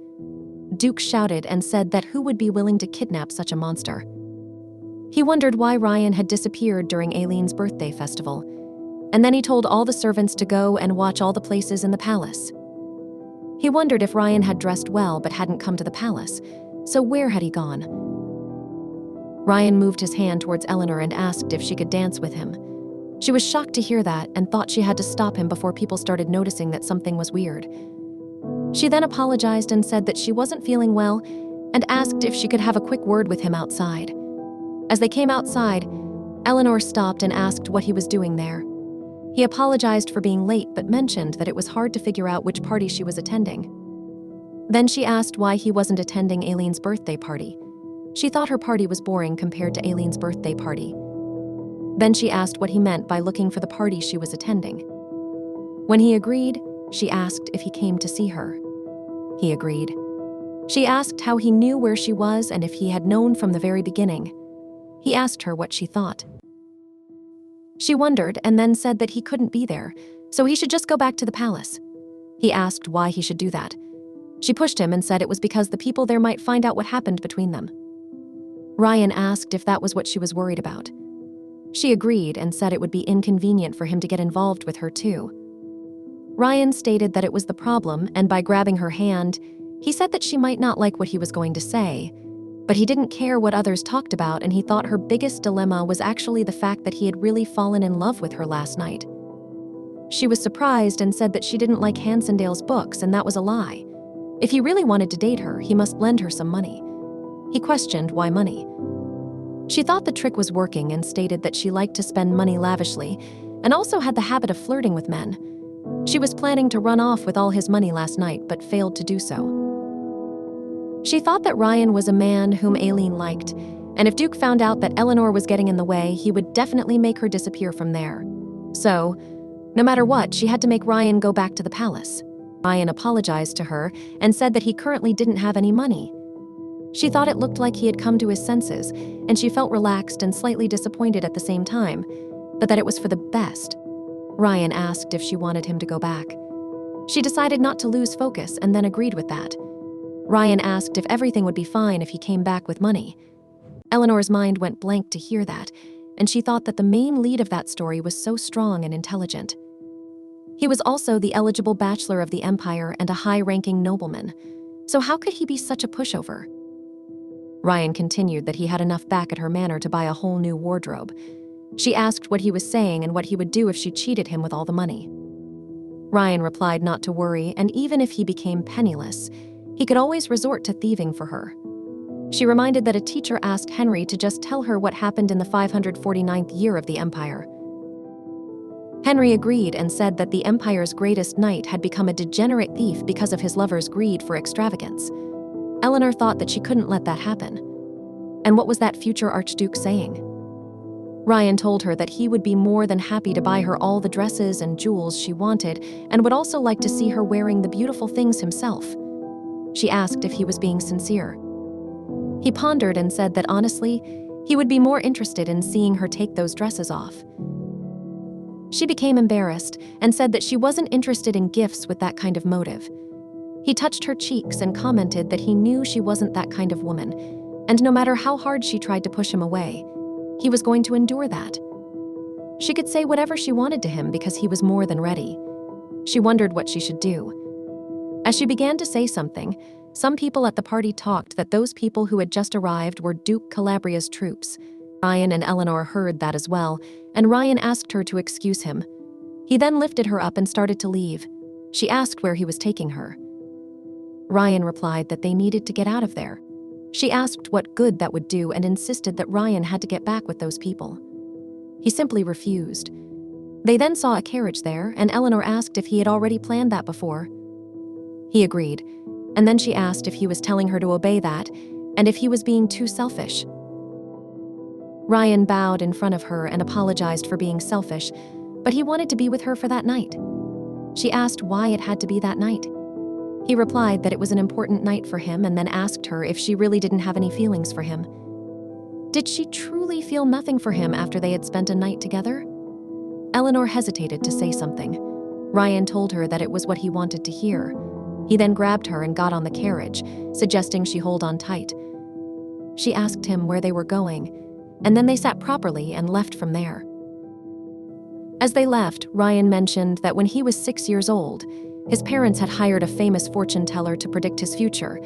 Duke shouted and said that who would be willing to kidnap such a monster? He wondered why Ryan had disappeared during Aileen's birthday festival, and then he told all the servants to go and watch all the places in the palace. He wondered if Ryan had dressed well but hadn't come to the palace, so where had he gone? Ryan moved his hand towards Eleanor and asked if she could dance with him. She was shocked to hear that and thought she had to stop him before people started noticing that something was weird. She then apologized and said that she wasn't feeling well and asked if she could have a quick word with him outside. As they came outside, Eleanor stopped and asked what he was doing there. He apologized for being late but mentioned that it was hard to figure out which party she was attending. Then she asked why he wasn't attending Aileen's birthday party. She thought her party was boring compared to Aileen's birthday party. Then she asked what he meant by looking for the party she was attending. When he agreed, She asked if he came to see her. He agreed. She asked how he knew where she was and if he had known from the very beginning. He asked her what she thought. She wondered and then said that he couldn't be there, so he should just go back to the palace. He asked why he should do that. She pushed him and said it was because the people there might find out what happened between them. Ryan asked if that was what she was worried about. She agreed and said it would be inconvenient for him to get involved with her too. Ryan stated that it was the problem, and by grabbing her hand, he said that she might not like what he was going to say, but he didn't care what others talked about, and he thought her biggest dilemma was actually the fact that he had really fallen in love with her last night. She was surprised and said that she didn't like Hansendale's books, and that was a lie. If he really wanted to date her, he must lend her some money. He questioned why money. She thought the trick was working and stated that she liked to spend money lavishly and also had the habit of flirting with men. She was planning to run off with all his money last night but failed to do so. She thought that Ryan was a man whom Aileen liked, and if Duke found out that Eleanor was getting in the way, he would definitely make her disappear from there. So, no matter what, she had to make Ryan go back to the palace. Ryan apologized to her and said that he currently didn't have any money. She thought it looked like he had come to his senses, and she felt relaxed and slightly disappointed at the same time, but that it was for the best. Ryan asked if she wanted him to go back. She decided not to lose focus and then agreed with that. Ryan asked if everything would be fine if he came back with money. Eleanor's mind went blank to hear that, and she thought that the main lead of that story was so strong and intelligent. He was also the eligible bachelor of the Empire and a high-ranking nobleman, so how could he be such a pushover? Ryan continued that he had enough back at her manor to buy a whole new wardrobe. She asked what he was saying and what he would do if she cheated him with all the money. Ryan replied not to worry, and even if he became penniless, he could always resort to thieving for her. She reminded that a teacher asked Henry to just tell her what happened in the 549th year of the Empire. Henry agreed and said that the Empire's greatest knight had become a degenerate thief because of his lover's greed for extravagance. Eleanor thought that she couldn't let that happen. And what was that future Archduke saying? Ryan told her that he would be more than happy to buy her all the dresses and jewels she wanted and would also like to see her wearing the beautiful things himself. She asked if he was being sincere. He pondered and said that honestly, he would be more interested in seeing her take those dresses off. She became embarrassed and said that she wasn't interested in gifts with that kind of motive. He touched her cheeks and commented that he knew she wasn't that kind of woman, and no matter how hard she tried to push him away, he was going to endure that. She could say whatever she wanted to him because he was more than ready. She wondered what she should do. As she began to say something, some people at the party talked that those people who had just arrived were Duke Calabria's troops. Ryan and Eleanor heard that as well, and Ryan asked her to excuse him. He then lifted her up and started to leave. She asked where he was taking her. Ryan replied that they needed to get out of there. She asked what good that would do and insisted that Ryan had to get back with those people. He simply refused. They then saw a carriage there, and Eleanor asked if he had already planned that before. He agreed, and then she asked if he was telling her to obey that, and if he was being too selfish. Ryan bowed in front of her and apologized for being selfish, but he wanted to be with her for that night. She asked why it had to be that night. He replied that it was an important night for him and then asked her if she really didn't have any feelings for him. Did she truly feel nothing for him after they had spent a night together? Eleanor hesitated to say something. Ryan told her that it was what he wanted to hear. He then grabbed her and got on the carriage, suggesting she hold on tight. She asked him where they were going, and then they sat properly and left from there. As they left, Ryan mentioned that when he was 6 years old, his parents had hired a famous fortune teller to predict his future,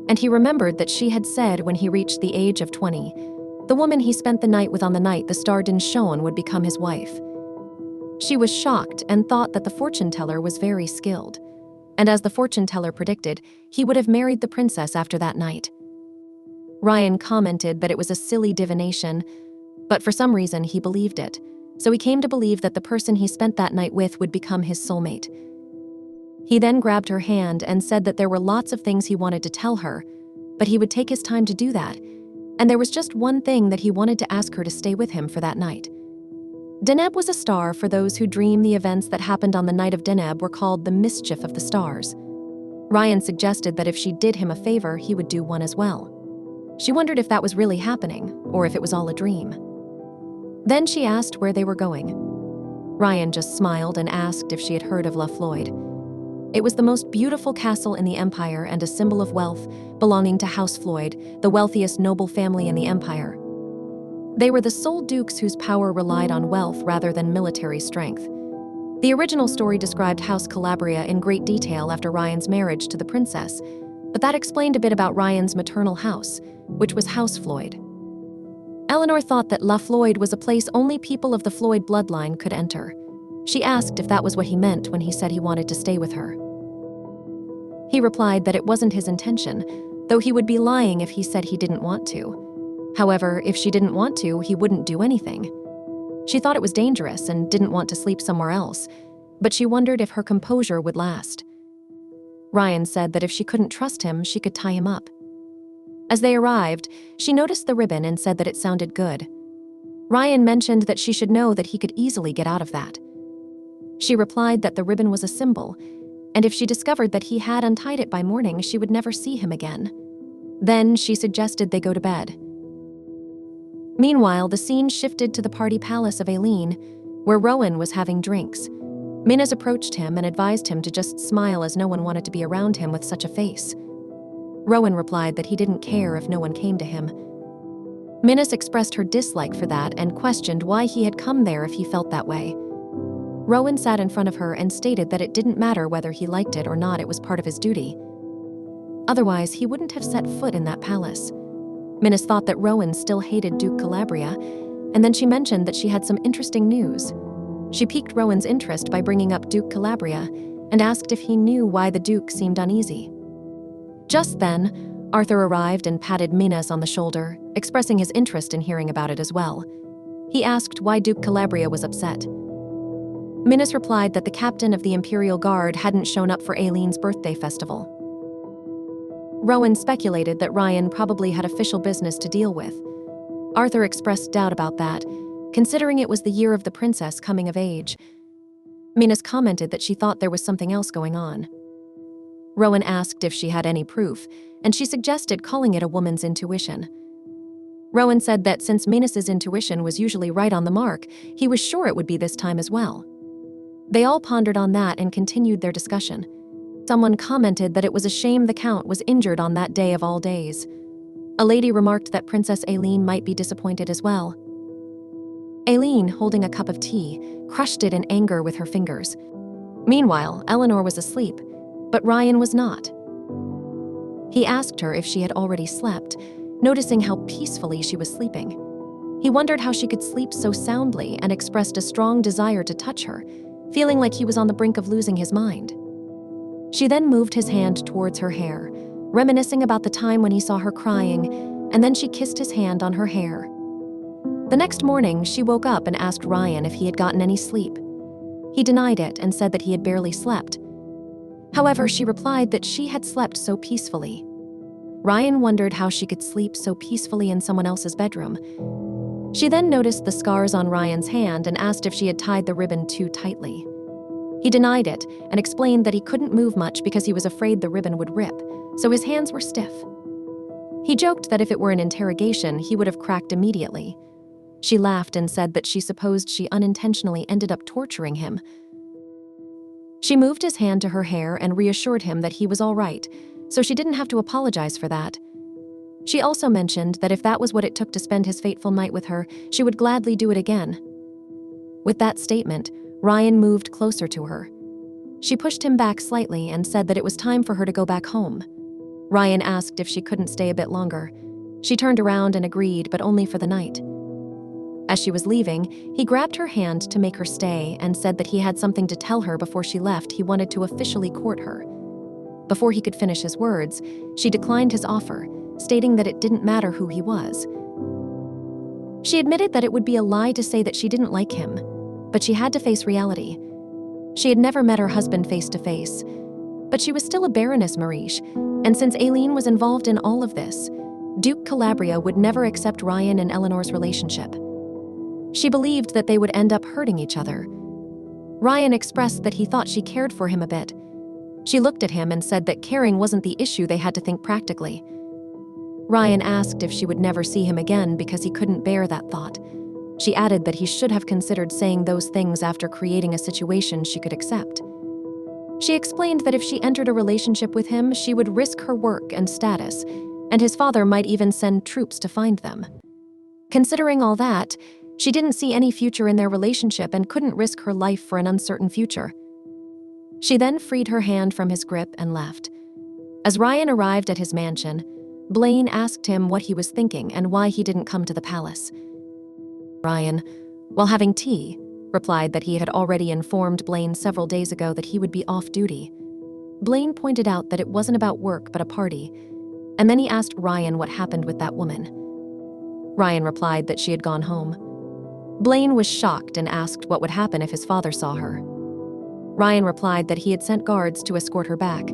and he remembered that she had said when he reached the age of 20, the woman he spent the night with on the night the star Dancheong would become his wife. She was shocked and thought that the fortune teller was very skilled, and as the fortune teller predicted, he would have married the princess after that night. Ryan commented that it was a silly divination, but for some reason he believed it, so he came to believe that the person he spent that night with would become his soulmate. He then grabbed her hand and said that there were lots of things he wanted to tell her, but he would take his time to do that, and there was just one thing that he wanted to ask her to stay with him for that night. Deneb was a star for those who dream the events that happened on the night of Deneb were called the mischief of the stars. Ryan suggested that if she did him a favor, he would do one as well. She wondered if that was really happening, or if it was all a dream. Then she asked where they were going. Ryan just smiled and asked if she had heard of La Floyd. It was the most beautiful castle in the empire and a symbol of wealth, belonging to House Floyd, the wealthiest noble family in the empire. They were the sole dukes whose power relied on wealth rather than military strength. The original story described House Calabria in great detail after Ryan's marriage to the princess, but that explained a bit about Ryan's maternal house, which was House Floyd. Eleanor thought that La Floyd was a place only people of the Floyd bloodline could enter. She asked if that was what he meant when he said he wanted to stay with her. He replied that it wasn't his intention, though he would be lying if he said he didn't want to. However, if she didn't want to, he wouldn't do anything. She thought it was dangerous and didn't want to sleep somewhere else, but she wondered if her composure would last. Ryan said that if she couldn't trust him, she could tie him up. As they arrived, she noticed the ribbon and said that it sounded good. Ryan mentioned that she should know that he could easily get out of that. She replied that the ribbon was a symbol, and if she discovered that he had untied it by morning, she would never see him again. Then she suggested they go to bed. Meanwhile, the scene shifted to the party palace of Aileen, where Rowan was having drinks. Minus approached him and advised him to just smile as no one wanted to be around him with such a face. Rowan replied that he didn't care if no one came to him. Minus expressed her dislike for that and questioned why he had come there if he felt that way. Rowan sat in front of her and stated that it didn't matter whether he liked it or not, it was part of his duty. Otherwise, he wouldn't have set foot in that palace. Minus thought that Rowan still hated Duke Calabria, and then she mentioned that she had some interesting news. She piqued Rowan's interest by bringing up Duke Calabria and asked if he knew why the Duke seemed uneasy. Just then, Arthur arrived and patted Minas on the shoulder, expressing his interest in hearing about it as well. He asked why Duke Calabria was upset. Minas replied that the captain of the Imperial Guard hadn't shown up for Aileen's birthday festival. Rowan speculated that Ryan probably had official business to deal with. Arthur expressed doubt about that, considering it was the year of the princess coming of age. Minas commented that she thought there was something else going on. Rowan asked if she had any proof, and she suggested calling it a woman's intuition. Rowan said that since Minas's intuition was usually right on the mark, he was sure it would be this time as well. They all pondered on that and continued their discussion. Someone commented that it was a shame the Count was injured on that day of all days. A lady remarked that Princess Aileen might be disappointed as well. Aileen, holding a cup of tea, crushed it in anger with her fingers. Meanwhile, Eleanor was asleep, but Ryan was not. He asked her if she had already slept, noticing how peacefully she was sleeping. He wondered how she could sleep so soundly and expressed a strong desire to touch her, feeling like he was on the brink of losing his mind. She then moved his hand towards her hair, reminiscing about the time when he saw her crying, and then she kissed his hand on her hair. The next morning, she woke up and asked Ryan if he had gotten any sleep. He denied it and said that he had barely slept. However, she replied that she had slept so peacefully. Ryan wondered how she could sleep so peacefully in someone else's bedroom. She then noticed the scars on Ryan's hand and asked if she had tied the ribbon too tightly. He denied it and explained that he couldn't move much because he was afraid the ribbon would rip, so his hands were stiff. He joked that if it were an interrogation, he would have cracked immediately. She laughed and said that she supposed she unintentionally ended up torturing him. She moved his hand to her hair and reassured him that he was all right, so she didn't have to apologize for that. She also mentioned that if that was what it took to spend his fateful night with her, she would gladly do it again. With that statement, Ryan moved closer to her. She pushed him back slightly and said that it was time for her to go back home. Ryan asked if she couldn't stay a bit longer. She turned around and agreed, but only for the night. As she was leaving, he grabbed her hand to make her stay and said that he had something to tell her before she left. He wanted to officially court her. Before he could finish his words, she declined his offer, stating that it didn't matter who he was. She admitted that it would be a lie to say that she didn't like him, but she had to face reality. She had never met her husband face to face, but she was still a Baroness Mariche, and since Aileen was involved in all of this, Duke Calabria would never accept Ryan and Eleanor's relationship. She believed that they would end up hurting each other. Ryan expressed that he thought she cared for him a bit. She looked at him and said that caring wasn't the issue, they had to think practically. Ryan asked if she would never see him again because he couldn't bear that thought. She added that he should have considered saying those things after creating a situation she could accept. She explained that if she entered a relationship with him, she would risk her work and status, and his father might even send troops to find them. Considering all that, she didn't see any future in their relationship and couldn't risk her life for an uncertain future. She then freed her hand from his grip and left. As Ryan arrived at his mansion, Blaine asked him what he was thinking and why he didn't come to the palace. Ryan, while having tea, replied that he had already informed Blaine several days ago that he would be off duty. Blaine pointed out that it wasn't about work but a party, and then he asked Ryan what happened with that woman. Ryan replied that she had gone home. Blaine was shocked and asked what would happen if his father saw her. Ryan replied that he had sent guards to escort her back.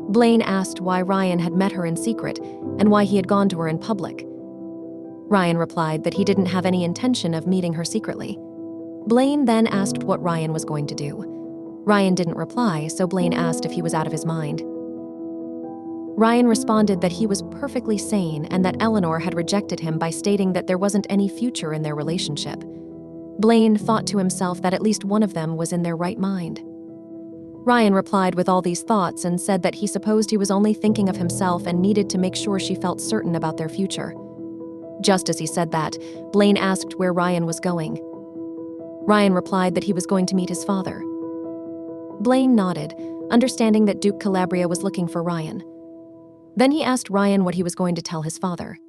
Blaine asked why Ryan had met her in secret and why he had gone to her in public. Ryan replied that he didn't have any intention of meeting her secretly. Blaine then asked what Ryan was going to do. Ryan didn't reply, so Blaine asked if he was out of his mind. Ryan responded that he was perfectly sane and that Eleanor had rejected him by stating that there wasn't any future in their relationship. Blaine thought to himself that at least one of them was in their right mind. Ryan replied with all these thoughts and said that he supposed he was only thinking of himself and needed to make sure she felt certain about their future. Just as he said that, Blaine asked where Ryan was going. Ryan replied that he was going to meet his father. Blaine nodded, understanding that Duke Calabria was looking for Ryan. Then he asked Ryan what he was going to tell his father.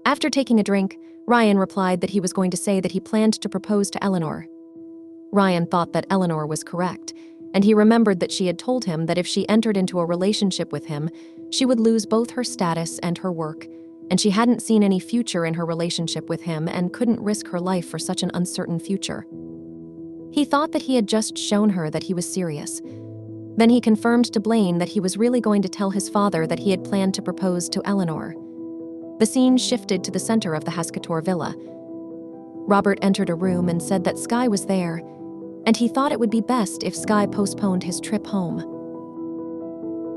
After taking a drink, Ryan replied that he was going to say that he planned to propose to Eleanor. Ryan thought that Eleanor was correct, and he remembered that she had told him that if she entered into a relationship with him, she would lose both her status and her work, and she hadn't seen any future in her relationship with him and couldn't risk her life for such an uncertain future. He thought that he had just shown her that he was serious. Then he confirmed to Blaine that he was really going to tell his father that he had planned to propose to Eleanor. The scene shifted to the center of the Hascator villa. Robert entered a room and said that Sky was there, and he thought it would be best if Sky postponed his trip home.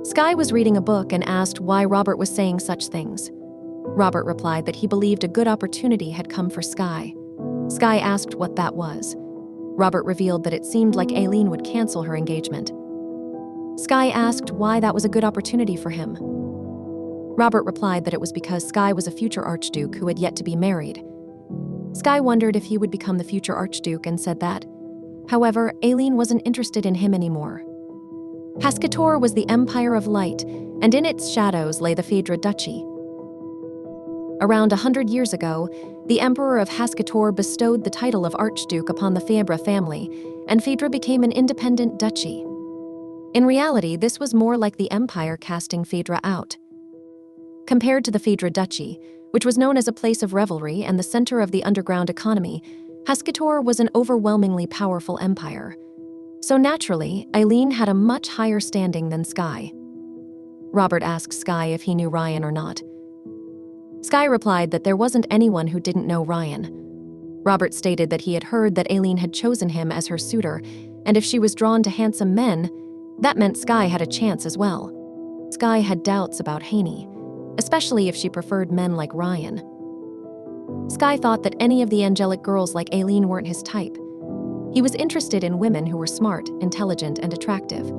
Sky was reading a book and asked why Robert was saying such things. Robert replied that he believed a good opportunity had come for Sky. Sky asked what that was. Robert revealed that it seemed like Aileen would cancel her engagement. Sky asked why that was a good opportunity for him. Robert replied that it was because Sky was a future Archduke who had yet to be married. Sky wondered if he would become the future Archduke and said that. However, Aileen wasn't interested in him anymore. Hascator was the Empire of Light, and in its shadows lay the Phaedra Duchy. Around 100 years ago, the Emperor of Hascator bestowed the title of Archduke upon the Phaedra family, and Phaedra became an independent duchy. In reality, this was more like the Empire casting Phaedra out. Compared to the Phaedra Duchy, which was known as a place of revelry and the center of the underground economy, Hascator was an overwhelmingly powerful empire. So naturally, Aileen had a much higher standing than Sky. Robert asked Sky if he knew Ryan or not. Sky replied that there wasn't anyone who didn't know Ryan. Robert stated that he had heard that Aileen had chosen him as her suitor, and if she was drawn to handsome men, that meant Sky had a chance as well. Sky had doubts about Haney, especially if she preferred men like Ryan. Sky thought that any of the angelic girls like Aileen weren't his type. He was interested in women who were smart, intelligent, and attractive.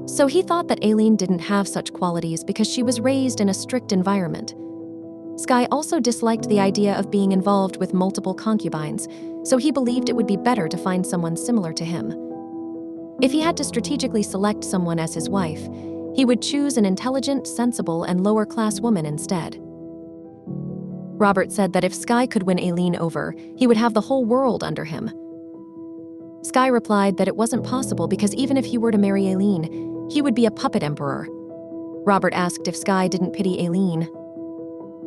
So he thought that Aileen didn't have such qualities because she was raised in a strict environment. Sky also disliked the idea of being involved with multiple concubines, so he believed it would be better to find someone similar to him. If he had to strategically select someone as his wife, he would choose an intelligent, sensible, and lower-class woman instead. Robert said that if Sky could win Aileen over, he would have the whole world under him. Sky replied that it wasn't possible because even if he were to marry Aileen, he would be a puppet emperor. Robert asked if Sky didn't pity Aileen.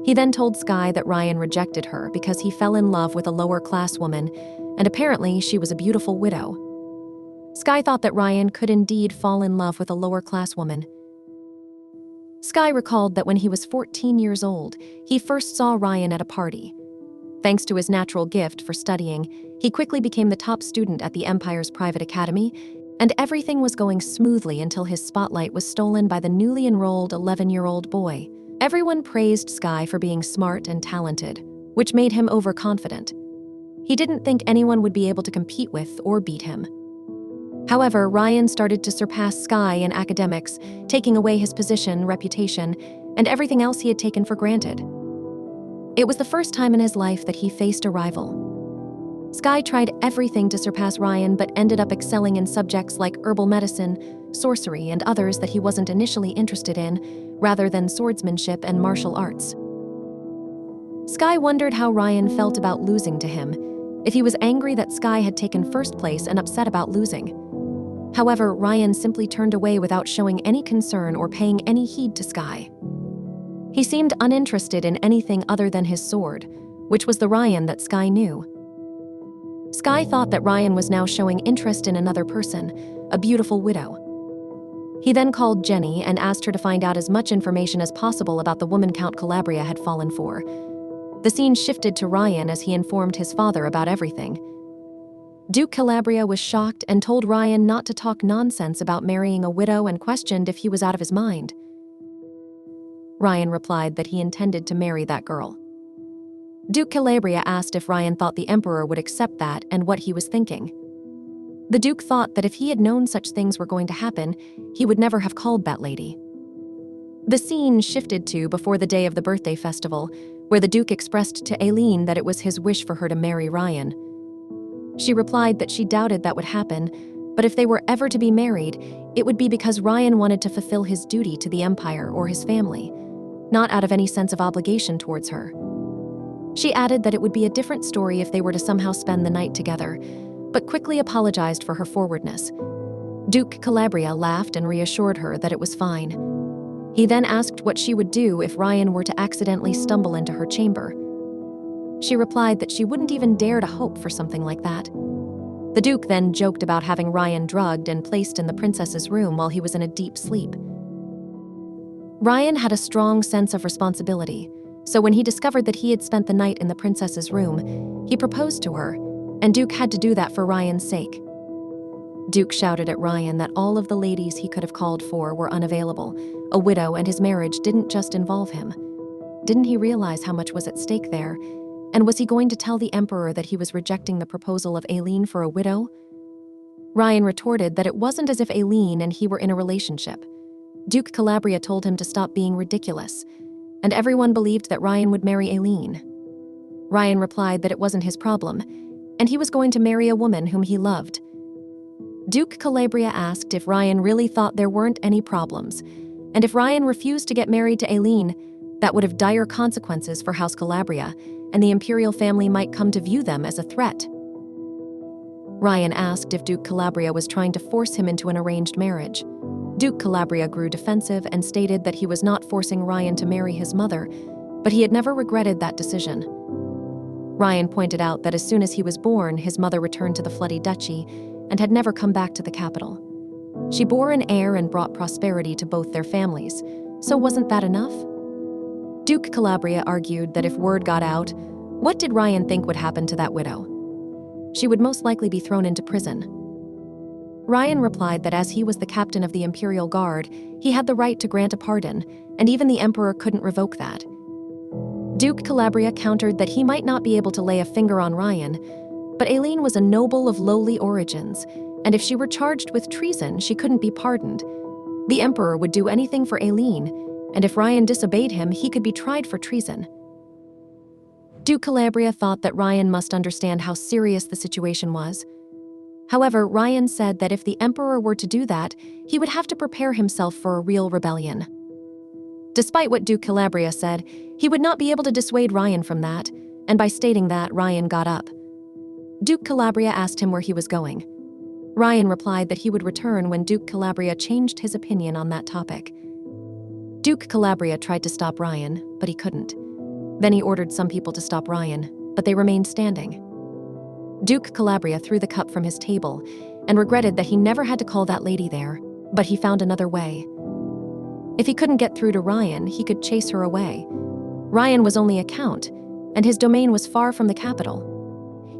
He then told Sky that Ryan rejected her because he fell in love with a lower-class woman, and apparently she was a beautiful widow. Sky thought that Ryan could indeed fall in love with a lower-class woman. Sky recalled that when he was 14 years old, he first saw Ryan at a party. Thanks to his natural gift for studying, he quickly became the top student at the Empire's private academy, and everything was going smoothly until his spotlight was stolen by the newly enrolled 11-year-old boy. Everyone praised Sky for being smart and talented, which made him overconfident. He didn't think anyone would be able to compete with or beat him. However, Ryan started to surpass Sky in academics, taking away his position, reputation, and everything else he had taken for granted. It was the first time in his life that he faced a rival. Sky tried everything to surpass Ryan but ended up excelling in subjects like herbal medicine, sorcery, and others that he wasn't initially interested in, rather than swordsmanship and martial arts. Sky wondered how Ryan felt about losing to him, if he was angry that Sky had taken first place and upset about losing. However, Ryan simply turned away without showing any concern or paying any heed to Sky. He seemed uninterested in anything other than his sword, which was the Ryan that Sky knew. Sky thought that Ryan was now showing interest in another person, a beautiful widow. He then called Jenny and asked her to find out as much information as possible about the woman Count Calabria had fallen for. The scene shifted to Ryan as he informed his father about everything. Duke Calabria was shocked and told Ryan not to talk nonsense about marrying a widow and questioned if he was out of his mind. Ryan replied that he intended to marry that girl. Duke Calabria asked if Ryan thought the Emperor would accept that and what he was thinking. The Duke thought that if he had known such things were going to happen, he would never have called that lady. The scene shifted to before the day of the birthday festival, where the Duke expressed to Aileen that it was his wish for her to marry Ryan. She replied that she doubted that would happen, but if they were ever to be married, it would be because Ryan wanted to fulfill his duty to the Empire or his family, not out of any sense of obligation towards her. She added that it would be a different story if they were to somehow spend the night together, but quickly apologized for her forwardness. Duke Calabria laughed and reassured her that it was fine. He then asked what she would do if Ryan were to accidentally stumble into her chamber. She replied that she wouldn't even dare to hope for something like that. The Duke then joked about having Ryan drugged and placed in the princess's room while he was in a deep sleep. Ryan had a strong sense of responsibility, so when he discovered that he had spent the night in the princess's room, he proposed to her, and Duke had to do that for Ryan's sake. Duke shouted at Ryan that all of the ladies he could have called for were unavailable. A widow and his marriage didn't just involve him. Didn't he realize how much was at stake there? And was he going to tell the Emperor that he was rejecting the proposal of Aileen for a widow? Ryan retorted that it wasn't as if Aileen and he were in a relationship. Duke Calabria told him to stop being ridiculous, and everyone believed that Ryan would marry Aileen. Ryan replied that it wasn't his problem, and he was going to marry a woman whom he loved. Duke Calabria asked if Ryan really thought there weren't any problems, and if Ryan refused to get married to Aileen, that would have dire consequences for House Calabria, and the imperial family might come to view them as a threat. Ryan asked if Duke Calabria was trying to force him into an arranged marriage. Duke Calabria grew defensive and stated that he was not forcing Ryan to marry his mother, but he had never regretted that decision. Ryan pointed out that as soon as he was born, his mother returned to the Floody Duchy and had never come back to the capital. She bore an heir and brought prosperity to both their families, so wasn't that enough? Duke Calabria argued that if word got out, what did Ryan think would happen to that widow? She would most likely be thrown into prison. Ryan replied that as he was the captain of the Imperial Guard, he had the right to grant a pardon, and even the Emperor couldn't revoke that. Duke Calabria countered that he might not be able to lay a finger on Ryan, but Aileen was a noble of lowly origins, and if she were charged with treason, she couldn't be pardoned. The Emperor would do anything for Aileen, and if Ryan disobeyed him, he could be tried for treason. Duke Calabria thought that Ryan must understand how serious the situation was. However, Ryan said that if the Emperor were to do that, he would have to prepare himself for a real rebellion. Despite what Duke Calabria said, he would not be able to dissuade Ryan from that, and by stating that, Ryan got up. Duke Calabria asked him where he was going. Ryan replied that he would return when Duke Calabria changed his opinion on that topic. Duke Calabria tried to stop Ryan, but he couldn't. Then he ordered some people to stop Ryan, but they remained standing. Duke Calabria threw the cup from his table and regretted that he never had to call that lady there, but he found another way. If he couldn't get through to Ryan, he could chase her away. Ryan was only a count, and his domain was far from the capital.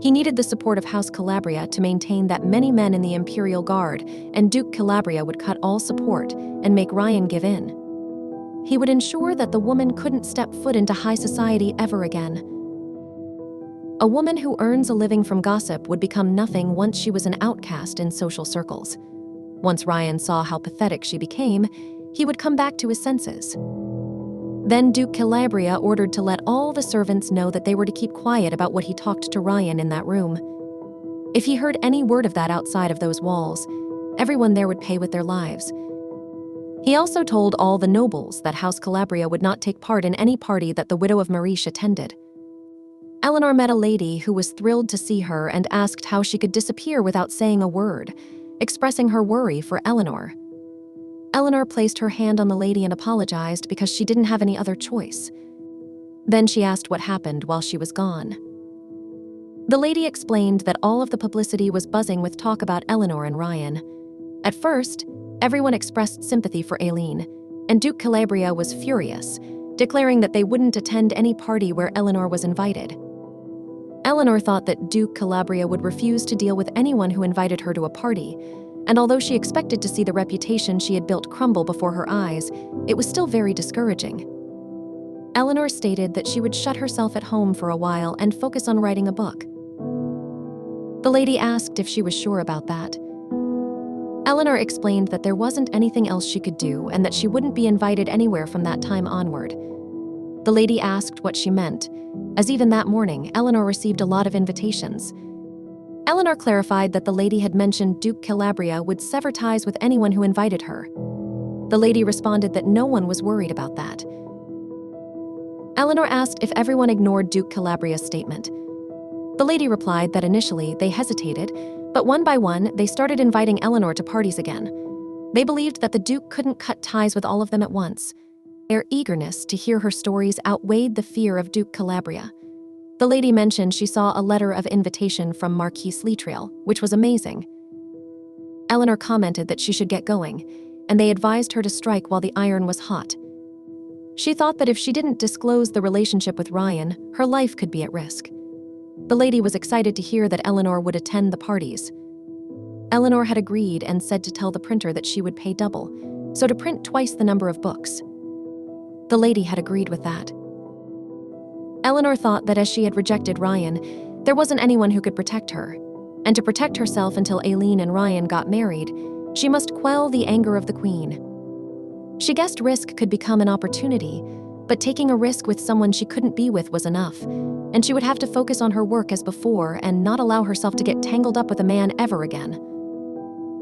He needed the support of House Calabria to maintain that many men in the Imperial Guard, and Duke Calabria would cut all support and make Ryan give in. He would ensure that the woman couldn't step foot into high society ever again. A woman who earns a living from gossip would become nothing once she was an outcast in social circles. Once Ryan saw how pathetic she became, he would come back to his senses. Then Duke Calabria ordered to let all the servants know that they were to keep quiet about what he talked to Ryan in that room. If he heard any word of that outside of those walls, everyone there would pay with their lives. He also told all the nobles that House Calabria would not take part in any party that the widow of Mariche attended. Eleanor met a lady who was thrilled to see her and asked how she could disappear without saying a word, expressing her worry for Eleanor. Eleanor placed her hand on the lady and apologized because she didn't have any other choice. Then she asked what happened while she was gone. The lady explained that all of the publicity was buzzing with talk about Eleanor and Ryan. At first, everyone expressed sympathy for Aileen, and Duke Calabria was furious, declaring that they wouldn't attend any party where Eleanor was invited. Eleanor thought that Duke Calabria would refuse to deal with anyone who invited her to a party, and although she expected to see the reputation she had built crumble before her eyes, it was still very discouraging. Eleanor stated that she would shut herself at home for a while and focus on writing a book. The lady asked if she was sure about that. Eleanor explained that there wasn't anything else she could do and that she wouldn't be invited anywhere from that time onward. The lady asked what she meant, as even that morning, Eleanor received a lot of invitations. Eleanor clarified that the lady had mentioned Duke Calabria would sever ties with anyone who invited her. The lady responded that no one was worried about that. Eleanor asked if everyone ignored Duke Calabria's statement. The lady replied that initially they hesitated, but one by one they started inviting Eleanor to parties again. They believed that the Duke couldn't cut ties with all of them at once. Their eagerness to hear her stories outweighed the fear of Duke Calabria. The lady mentioned she saw a letter of invitation from Marquis Leatriel, which was amazing. Eleanor commented that she should get going, and they advised her to strike while the iron was hot. She thought that if she didn't disclose the relationship with Ryan, her life could be at risk. The lady was excited to hear that Eleanor would attend the parties. Eleanor had agreed and said to tell the printer that she would pay double, so to print twice the number of books. The lady had agreed with that. Eleanor thought that as she had rejected Ryan, there wasn't anyone who could protect her, and to protect herself until Aileen and Ryan got married, she must quell the anger of the queen. She guessed risk could become an opportunity, but taking a risk with someone she couldn't be with was enough, and she would have to focus on her work as before and not allow herself to get tangled up with a man ever again.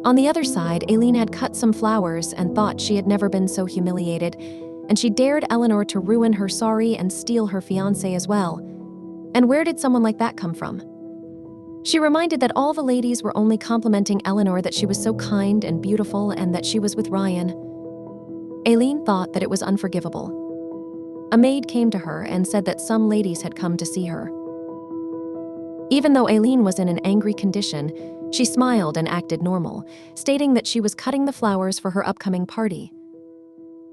On the other side, Aileen had cut some flowers and thought she had never been so humiliated, and she dared Eleanor to ruin her sari and steal her fiancé as well. And where did someone like that come from? She reminded that all the ladies were only complimenting Eleanor that she was so kind and beautiful and that she was with Ryan. Aileen thought that it was unforgivable. A maid came to her and said that some ladies had come to see her. Even though Aileen was in an angry condition, she smiled and acted normal, stating that she was cutting the flowers for her upcoming party.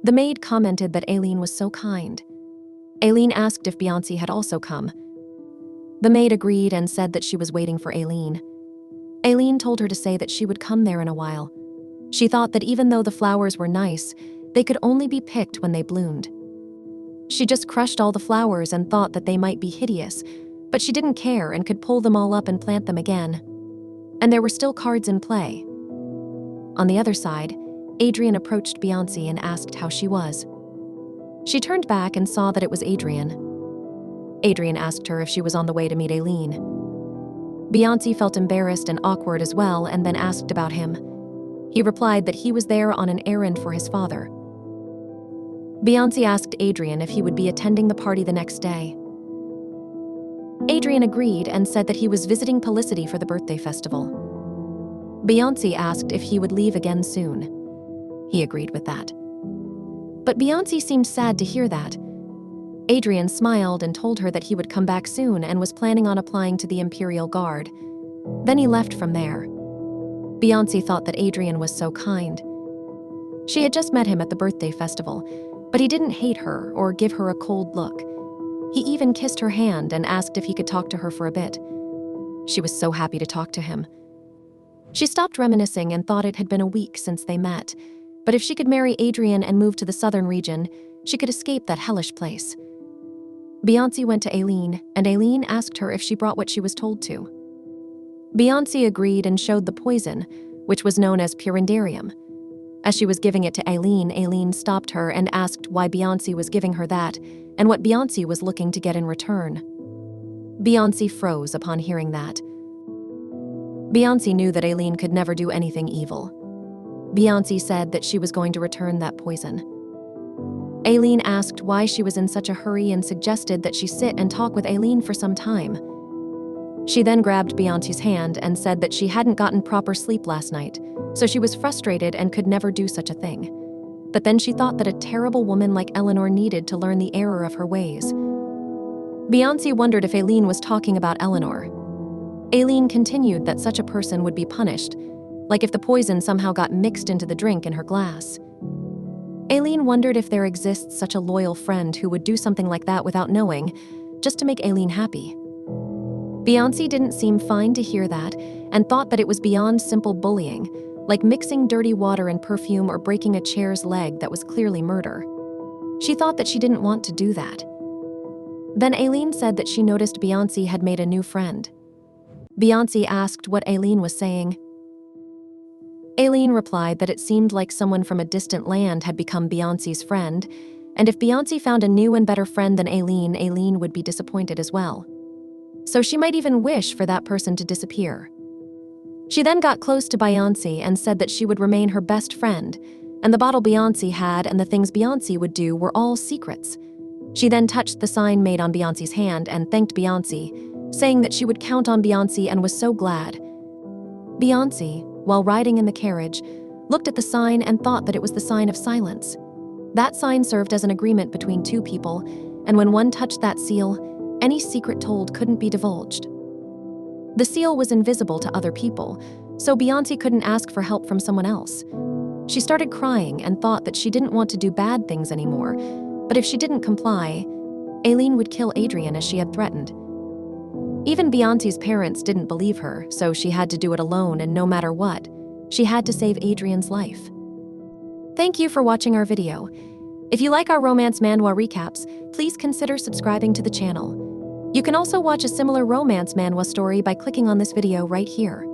The maid commented that Aileen was so kind. Aileen asked if Beyoncé had also come. The maid agreed and said that she was waiting for Aileen. Aileen told her to say that she would come there in a while. She thought that even though the flowers were nice, they could only be picked when they bloomed. She just crushed all the flowers and thought that they might be hideous, but she didn't care and could pull them all up and plant them again. And there were still cards in play. On the other side, Adrian approached Beyoncé and asked how she was. She turned back and saw that it was Adrian. Adrian asked her if she was on the way to meet Aileen. Beyoncé felt embarrassed and awkward as well and then asked about him. He replied that he was there on an errand for his father. Beyoncé asked Adrian if he would be attending the party the next day. Adrian agreed and said that he was visiting Felicity for the birthday festival. Beyoncé asked if he would leave again soon. He agreed with that. But Beyoncé seemed sad to hear that. Adrian smiled and told her that he would come back soon and was planning on applying to the Imperial Guard. Then he left from there. Beyoncé thought that Adrian was so kind. She had just met him at the birthday festival, but he didn't hate her or give her a cold look. He even kissed her hand and asked if he could talk to her for a bit. She was so happy to talk to him. She stopped reminiscing and thought it had been a week since they met, but if she could marry Adrian and move to the southern region, she could escape that hellish place. Beyoncé went to Aileen, and Aileen asked her if she brought what she was told to. Beyoncé agreed and showed the poison, which was known as purandarium. As she was giving it to Aileen, Aileen stopped her and asked why Beyoncé was giving her that and what Beyoncé was looking to get in return. Beyoncé froze upon hearing that. Beyoncé knew that Aileen could never do anything evil. Beyoncé said that she was going to return that poison. Aileen asked why she was in such a hurry and suggested that she sit and talk with Aileen for some time. She then grabbed Beyoncé's hand and said that she hadn't gotten proper sleep last night, so she was frustrated and could never do such a thing. But then she thought that a terrible woman like Eleanor needed to learn the error of her ways. Beyoncé wondered if Aileen was talking about Eleanor. Aileen continued that such a person would be punished, like if the poison somehow got mixed into the drink in her glass. Aileen wondered if there exists such a loyal friend who would do something like that without knowing, just to make Aileen happy. Beyoncé didn't seem fine to hear that and thought that it was beyond simple bullying, like mixing dirty water and perfume or breaking a chair's leg that was clearly murder. She thought that she didn't want to do that. Then Aileen said that she noticed Beyoncé had made a new friend. Beyoncé asked what Aileen was saying. Aileen replied that it seemed like someone from a distant land had become Beyoncé's friend, and if Beyoncé found a new and better friend than Aileen, Aileen would be disappointed as well. So she might even wish for that person to disappear. She then got close to Beyoncé and said that she would remain her best friend, and the bottle Beyoncé had and the things Beyoncé would do were all secrets. She then touched the sign made on Beyoncé's hand and thanked Beyoncé, saying that she would count on Beyoncé and was so glad. Beyoncé, while riding in the carriage, looked at the sign and thought that it was the sign of silence. That sign served as an agreement between two people, and when one touched that seal, any secret told couldn't be divulged. The seal was invisible to other people, so Beyoncé couldn't ask for help from someone else. She started crying and thought that she didn't want to do bad things anymore, but if she didn't comply, Aileen would kill Adrian as she had threatened. Even Beyoncé's parents didn't believe her, so she had to do it alone, and no matter what, she had to save Adrian's life. Thank you for watching our video. If you like our romance manhwa recaps, please consider subscribing to the channel. You can also watch a similar romance manhwa story by clicking on this video right here.